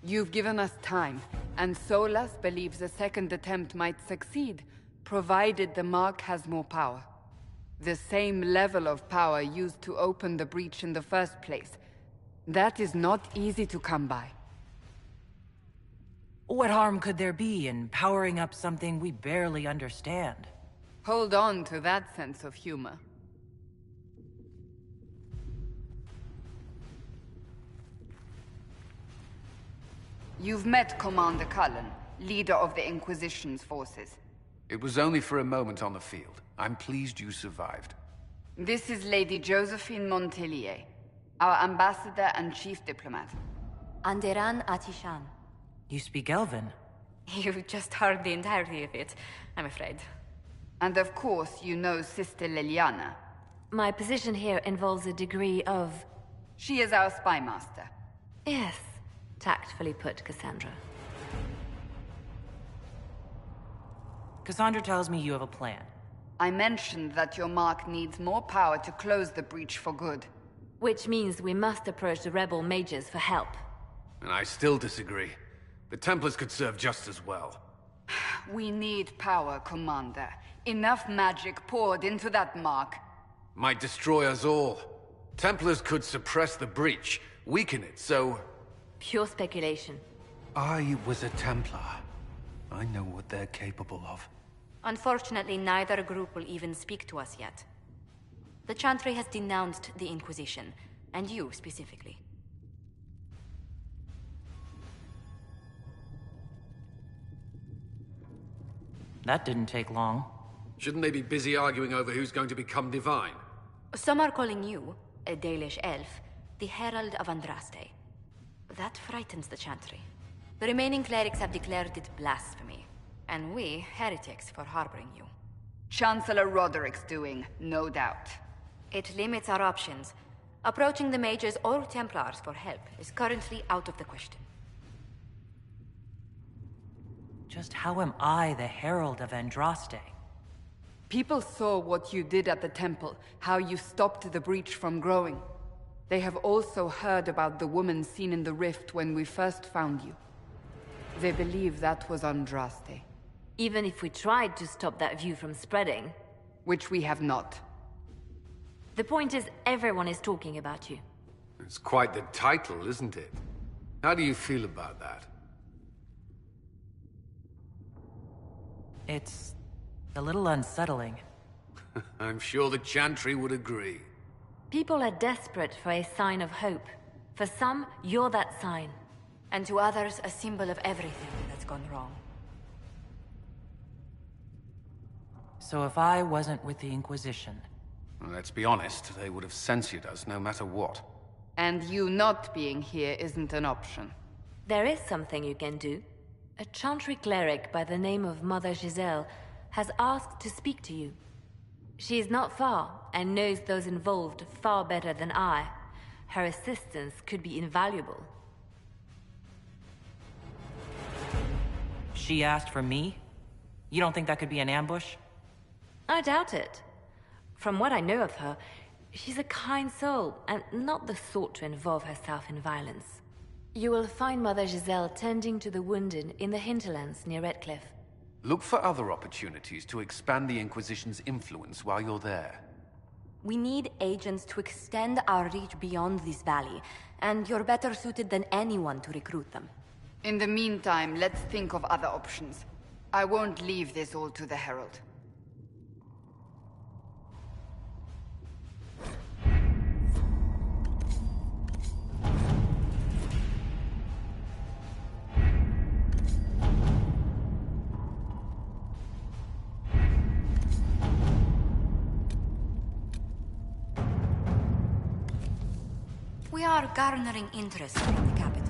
You've given us time, and Solas believes a second attempt might succeed, provided the mark has more power. The same level of power used to open the breach in the first place. That is not easy to come by. What harm could there be in powering up something we barely understand? Hold on to that sense of humor. You've met Commander Cullen, leader of the Inquisition's forces. It was only for a moment on the field. I'm pleased you survived. This is Lady Josephine Montelier, our ambassador and chief diplomat. Anderan Atishan. You speak Elven? You've just heard the entirety of it, I'm afraid. And of course, you know Sister Leliana. My position here involves a degree of... She is our spy master. Yes, tactfully put, Cassandra. Cassandra tells me you have a plan. I mentioned that your mark needs more power to close the breach for good. Which means we must approach the rebel mages for help. And I still disagree. The Templars could serve just as well. We need power, Commander. Enough magic poured into that mark. Might destroy us all. Templars could suppress the breach, weaken it, so... Pure speculation. I was a Templar. I know what they're capable of. Unfortunately, neither group will even speak to us yet. The Chantry has denounced the Inquisition, and you specifically. That didn't take long. Shouldn't they be busy arguing over who's going to become divine? Some are calling you, a Dalish elf, the Herald of Andraste. That frightens the Chantry. The remaining clerics have declared it blasphemy, and we, heretics, for harboring you. Chancellor Roderick's doing, no doubt. It limits our options. Approaching the mages or Templars for help is currently out of the question. Just how am I the Herald of Andraste? People saw what you did at the temple, how you stopped the breach from growing. They have also heard about the woman seen in the rift when we first found you. They believe that was Andraste. Even if we tried to stop that view from spreading... Which we have not. The point is, everyone is talking about you. It's quite the title, isn't it? How do you feel about that? It's a little unsettling. I'm sure the Chantry would agree. People are desperate for a sign of hope. For some, you're that sign. And to others, a symbol of everything that's gone wrong. So if I wasn't with the Inquisition... Well, let's be honest, they would have censored us no matter what. And you not being here isn't an option. There is something you can do. A Chantry cleric by the name of Mother Giselle has asked to speak to you. She is not far, and knows those involved far better than I. Her assistance could be invaluable. She asked for me? You don't think that could be an ambush? I doubt it. From what I know of her, she's a kind soul, and not the sort to involve herself in violence. You will find Mother Giselle tending to the wounded in the hinterlands near Redcliffe. Look for other opportunities to expand the Inquisition's influence while you're there. We need agents to extend our reach beyond this valley, and you're better suited than anyone to recruit them. In the meantime, let's think of other options. I won't leave this all to the Herald. We are garnering interest from the capital.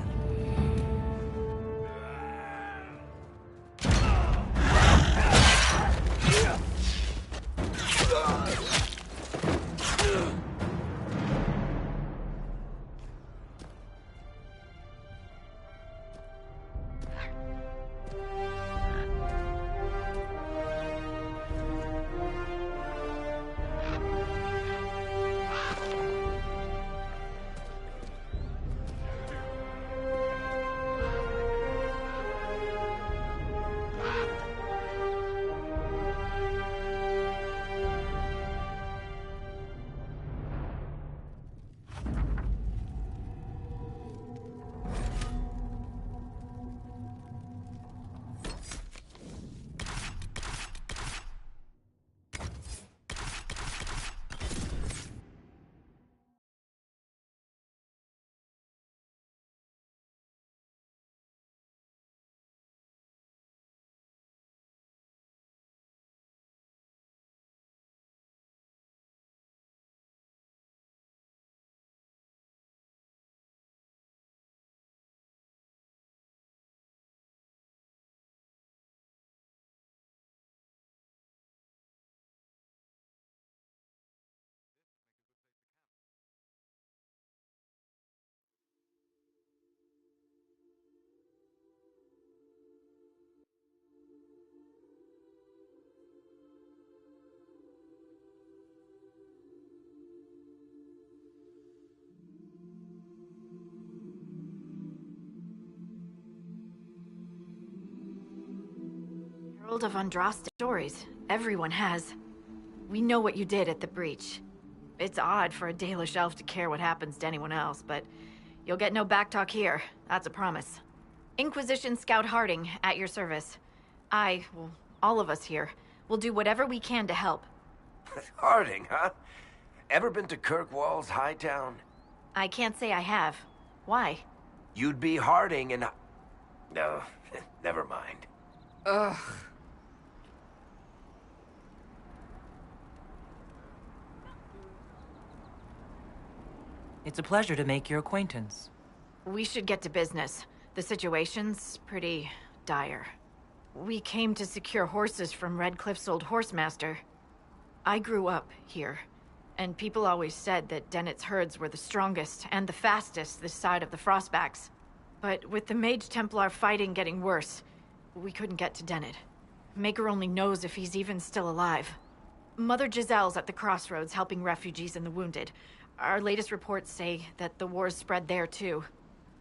Herald of Andraste stories. Everyone has. We know what you did at the breach. It's odd for a Dalish elf to care what happens to anyone else, but you'll get no backtalk here. That's a promise. Inquisition Scout Harding, at your service. Well, all of us here, will do whatever we can to help. Harding, huh? Ever been to Kirkwall's Hightown? I can't say I have. Why? You'd be Harding and... No, never mind. Ugh. It's a pleasure to make your acquaintance. We should get to business. The situation's pretty dire. We came to secure horses from Redcliffe's old horsemaster. I grew up here, and people always said that Dennett's herds were the strongest and the fastest this side of the Frostbacks. But with the Mage Templar fighting getting worse, we couldn't get to Dennett. Maker only knows if he's even still alive. Mother Giselle's at the crossroads helping refugees and the wounded. Our latest reports say that the war's spread there too.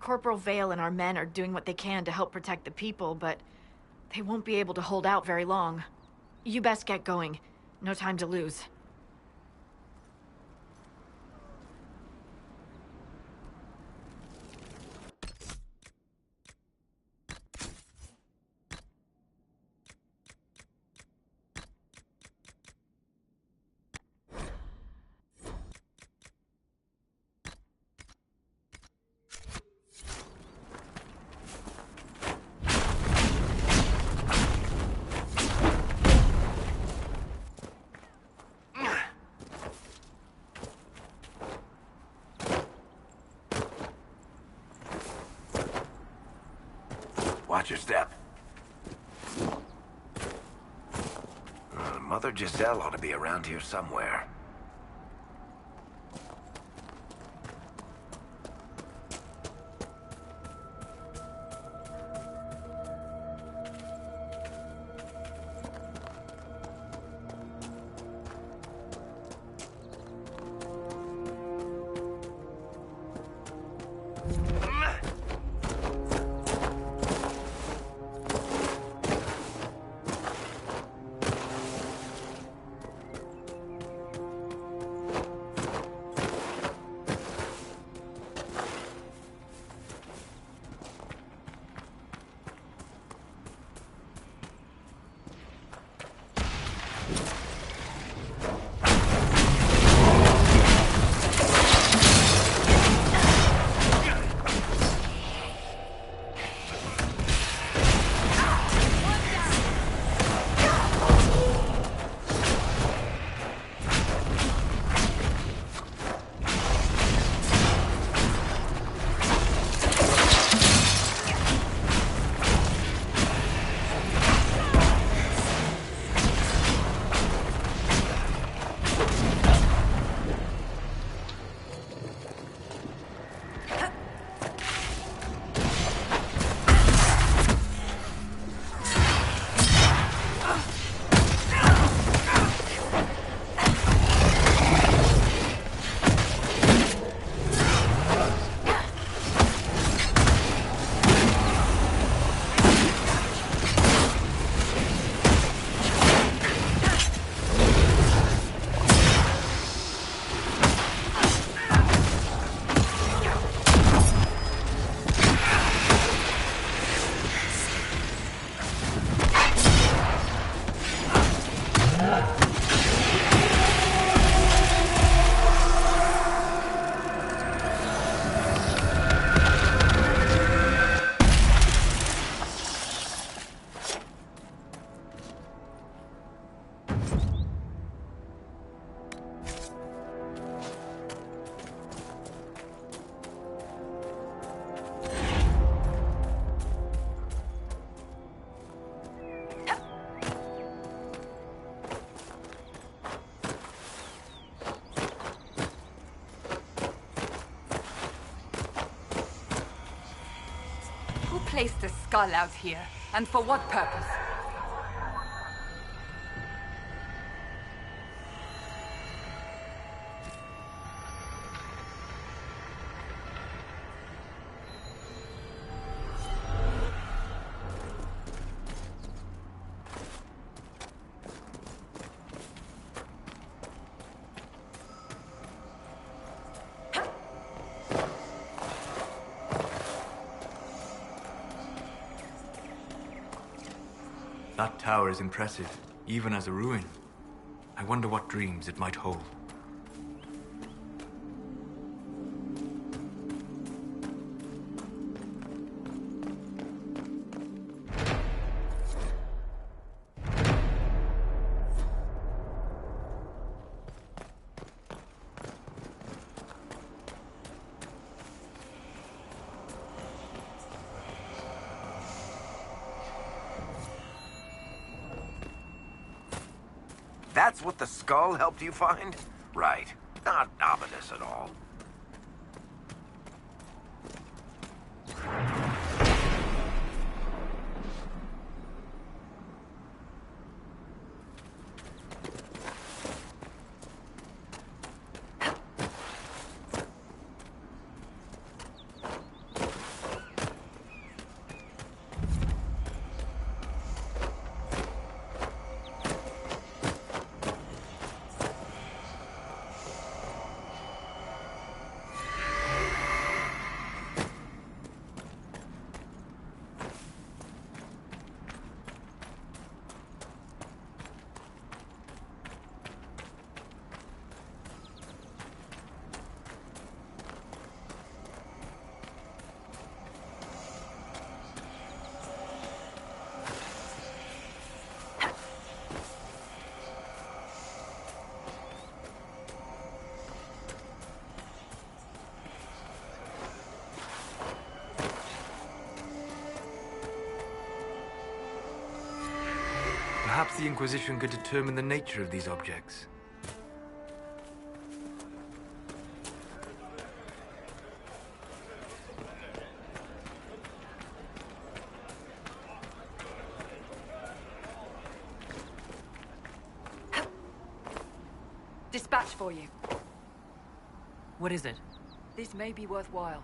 Corporal Vale and our men are doing what they can to help protect the people, but they won't be able to hold out very long. You best get going. No time to lose. Watch your step. Mother Giselle ought to be around here somewhere. Placed a skull out here, and for what purpose? That tower is impressive, even as a ruin. I wonder what dreams it might hold. That's what the skull helped you find? Right. Not ominous at all. Perhaps the Inquisition could determine the nature of these objects. Dispatch for you. What is it? This may be worthwhile.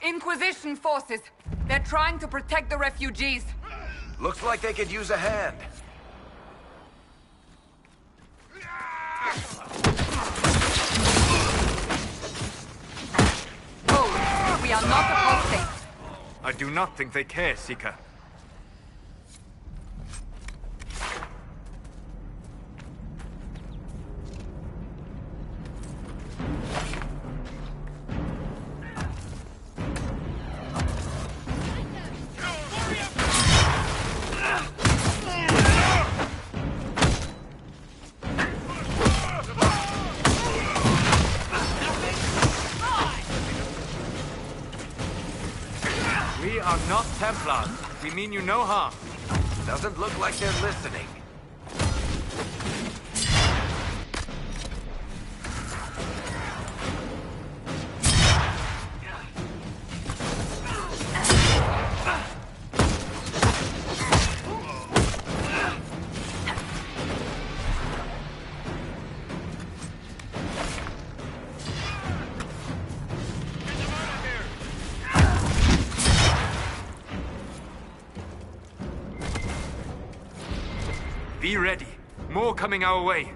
Inquisition forces. They're trying to protect the refugees. Looks like they could use a hand. Oh, we are not apostate. I do not think they care, Seeker. We are not Templars. We mean you no harm. Doesn't look like they're listening. Be ready. More coming our way.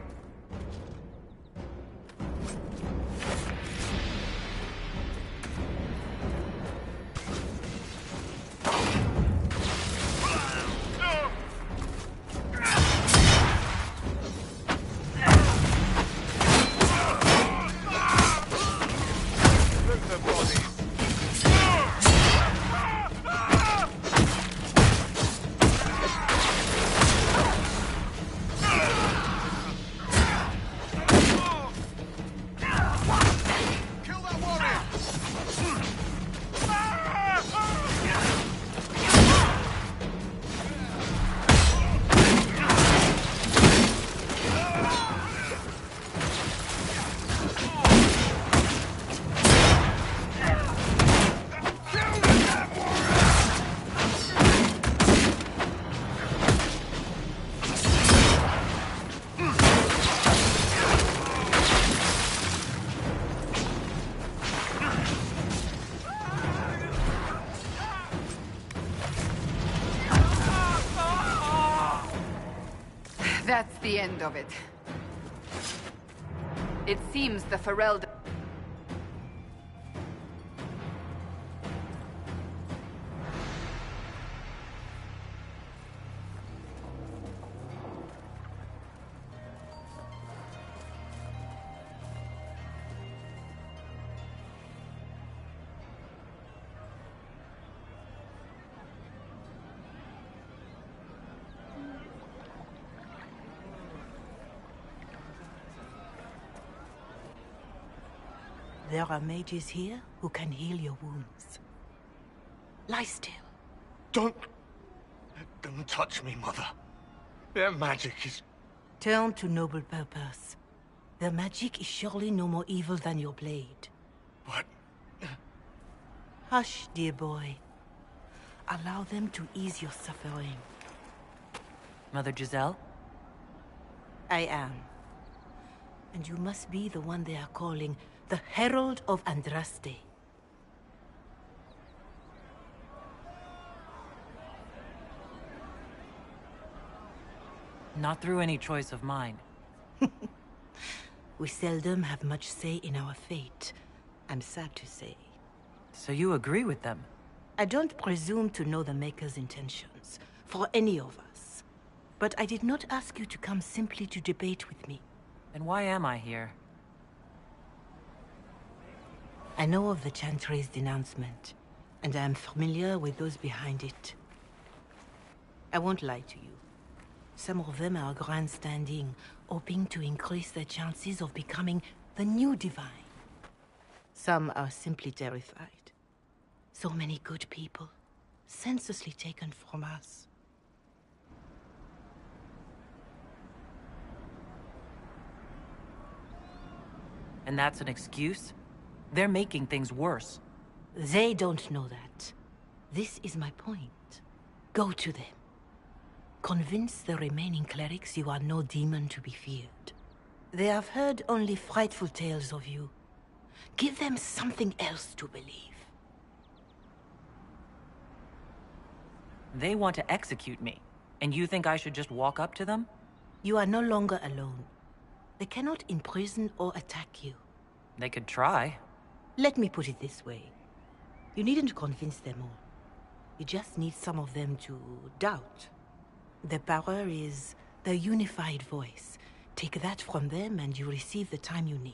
That's the end of it. It seems the Ferelden... There are mages here who can heal your wounds. Lie still. Don't touch me, Mother. Their magic is... Turn to noble purpose. Their magic is surely no more evil than your blade. What? Hush, dear boy. Allow them to ease your suffering. Mother Giselle? I am. And you must be the one they are calling the Herald of Andraste. Not through any choice of mine. We seldom have much say in our fate, I'm sad to say. So you agree with them? I don't presume to know the Maker's intentions, for any of us. But I did not ask you to come simply to debate with me. Then why am I here? I know of the Chantry's denouncement, and I am familiar with those behind it. I won't lie to you. Some of them are grandstanding, hoping to increase their chances of becoming the new Divine. Some are simply terrified. So many good people, senselessly taken from us. And that's an excuse? They're making things worse. They don't know that. This is my point. Go to them. Convince the remaining clerics you are no demon to be feared. They have heard only frightful tales of you. Give them something else to believe. They want to execute me, and you think I should just walk up to them? You are no longer alone. They cannot imprison or attack you. They could try. Let me put it this way. You needn't convince them all. You just need some of them to doubt. Their power is their unified voice. Take that from them and you receive the time you need.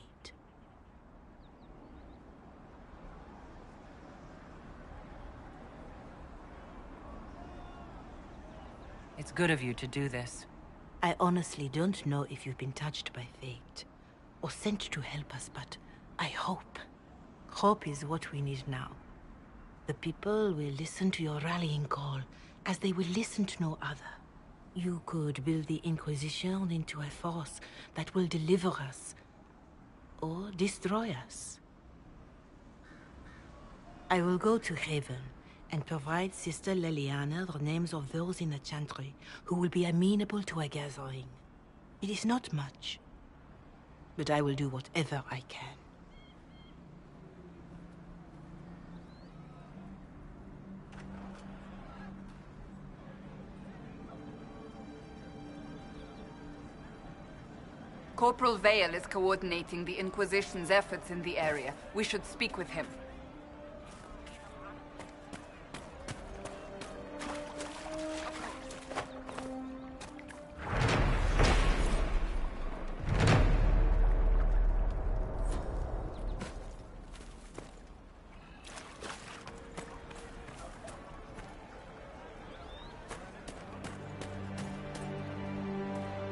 It's good of you to do this. I honestly don't know if you've been touched by fate, or sent to help us, but I hope. Hope is what we need now. The people will listen to your rallying call, as they will listen to no other. You could build the Inquisition into a force that will deliver us, or destroy us. I will go to Haven, and provide Sister Leliana the names of those in the Chantry who will be amenable to a gathering. It is not much, but I will do whatever I can. Corporal Vale is coordinating the Inquisition's efforts in the area. We should speak with him.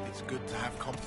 It's good to have confidence.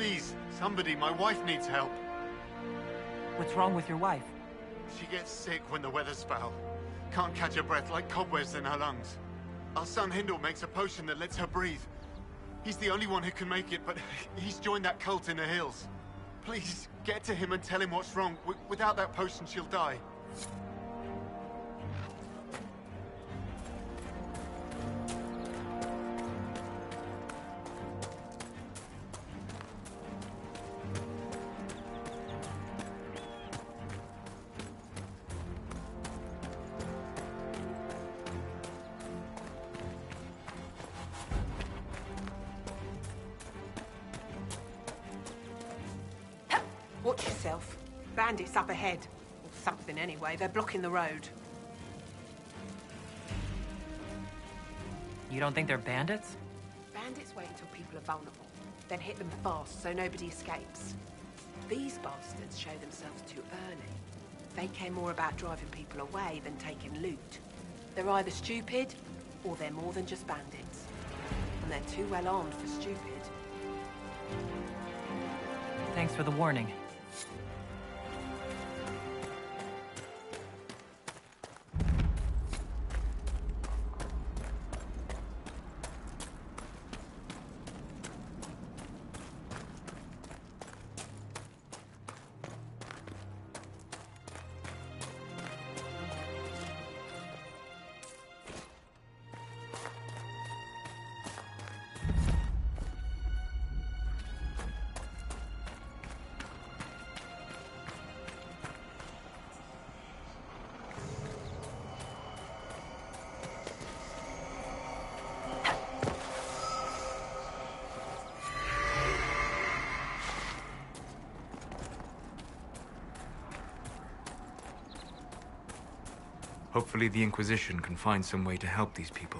Please, somebody, my wife needs help. What's wrong with your wife? She gets sick when the weather's foul. Can't catch her breath, like cobwebs in her lungs. Our son Hindle makes a potion that lets her breathe. He's the only one who can make it, but he's joined that cult in the hills. Please, get to him and tell him what's wrong. Without that potion, she'll die. Watch yourself. Bandits up ahead. Or something anyway. They're blocking the road. You don't think they're bandits? Bandits wait until people are vulnerable, then hit them fast so nobody escapes. These bastards show themselves too early. They care more about driving people away than taking loot. They're either stupid, or they're more than just bandits. And they're too well armed for stupid. Thanks for the warning. Hopefully the Inquisition can find some way to help these people.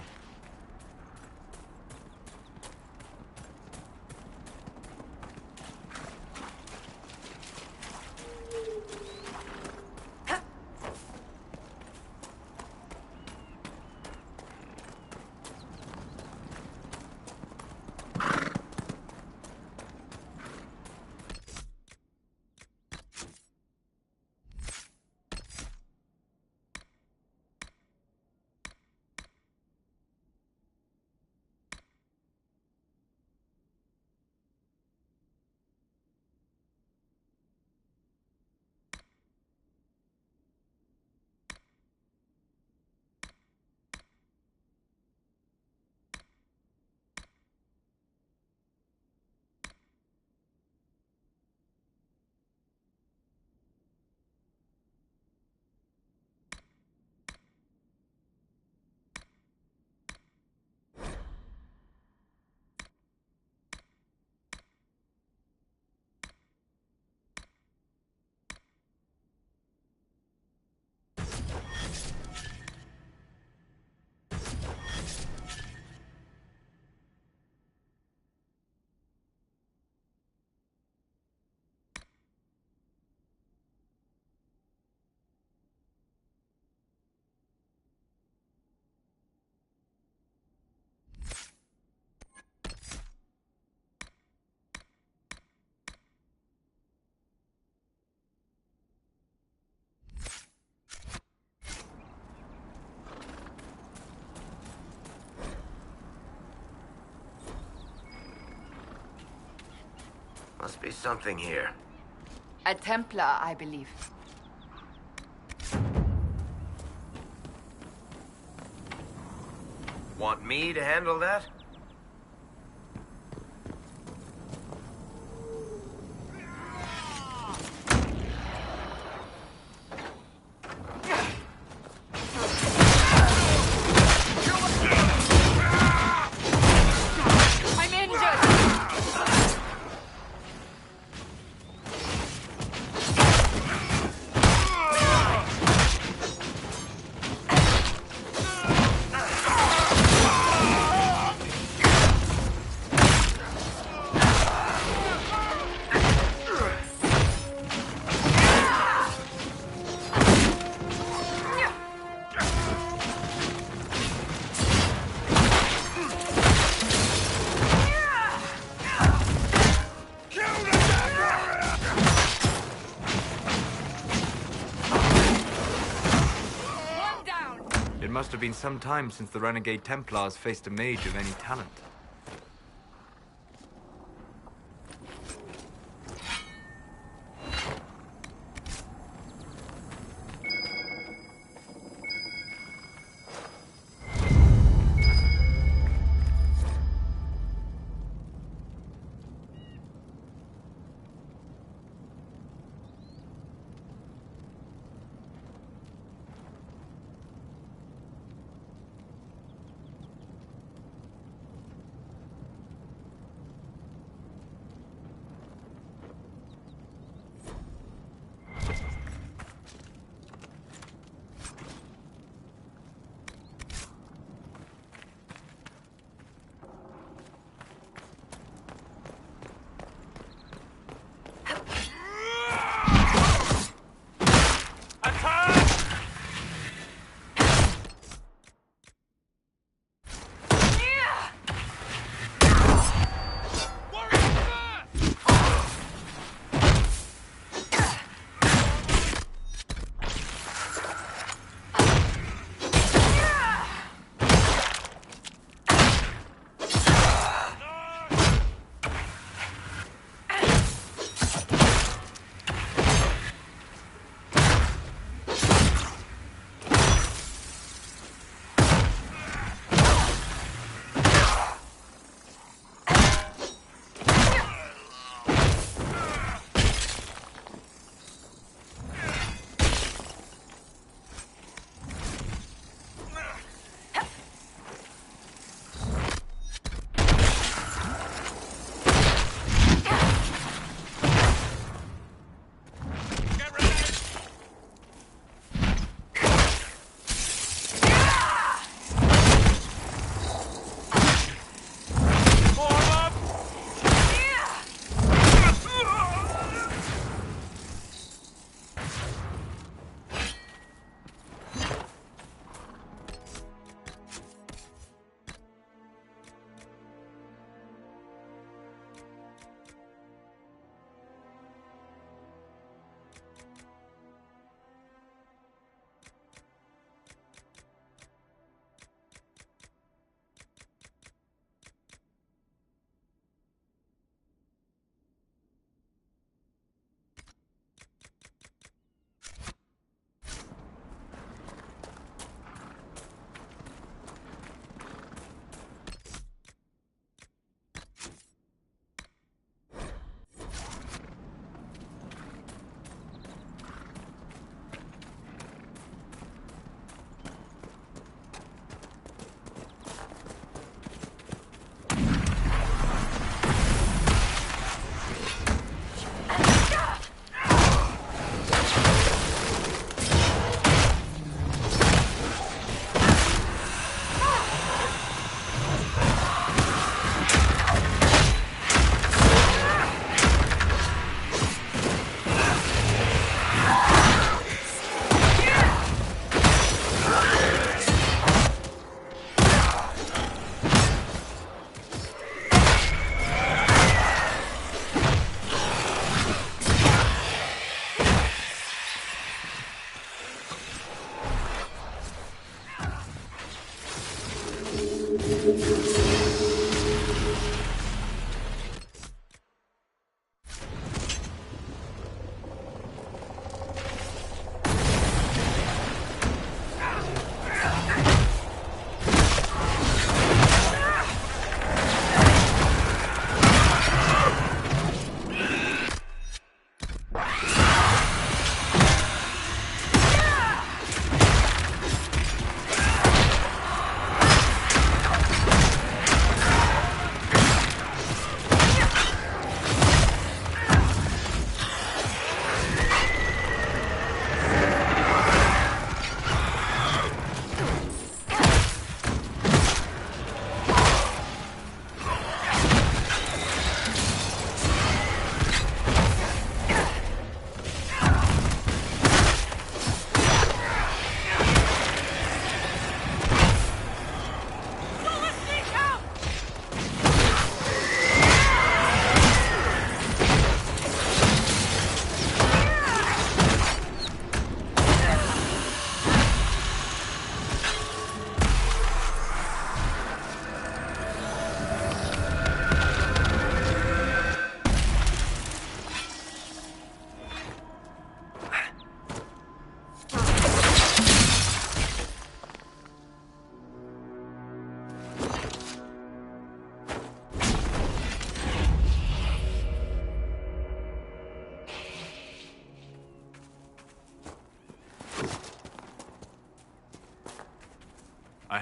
Must be something here. A Templar, I believe. Want me to handle that? I'm injured! must have been some time since the Renegade Templars faced a mage of any talent.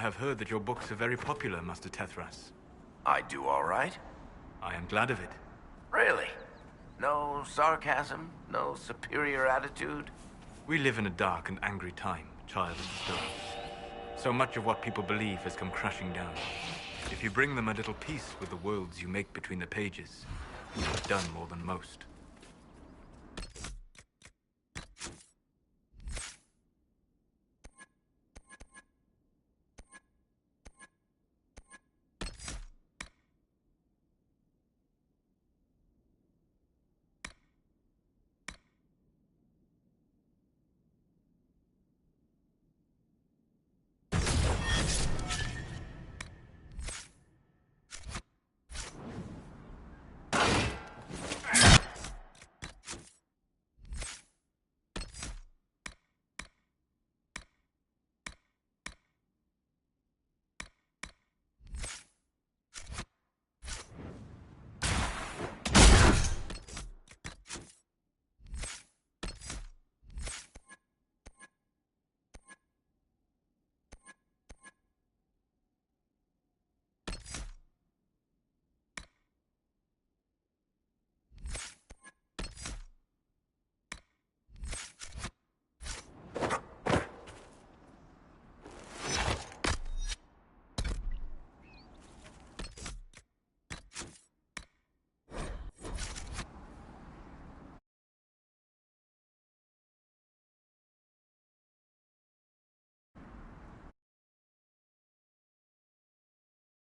have heard that your books are very popular, Master Tethras. I do all right. I am glad of it. Really? No sarcasm? No superior attitude? We live in a dark and angry time, child of the stone. So much of what people believe has come crashing down. If you bring them a little peace with the worlds you make between the pages, you have done more than most.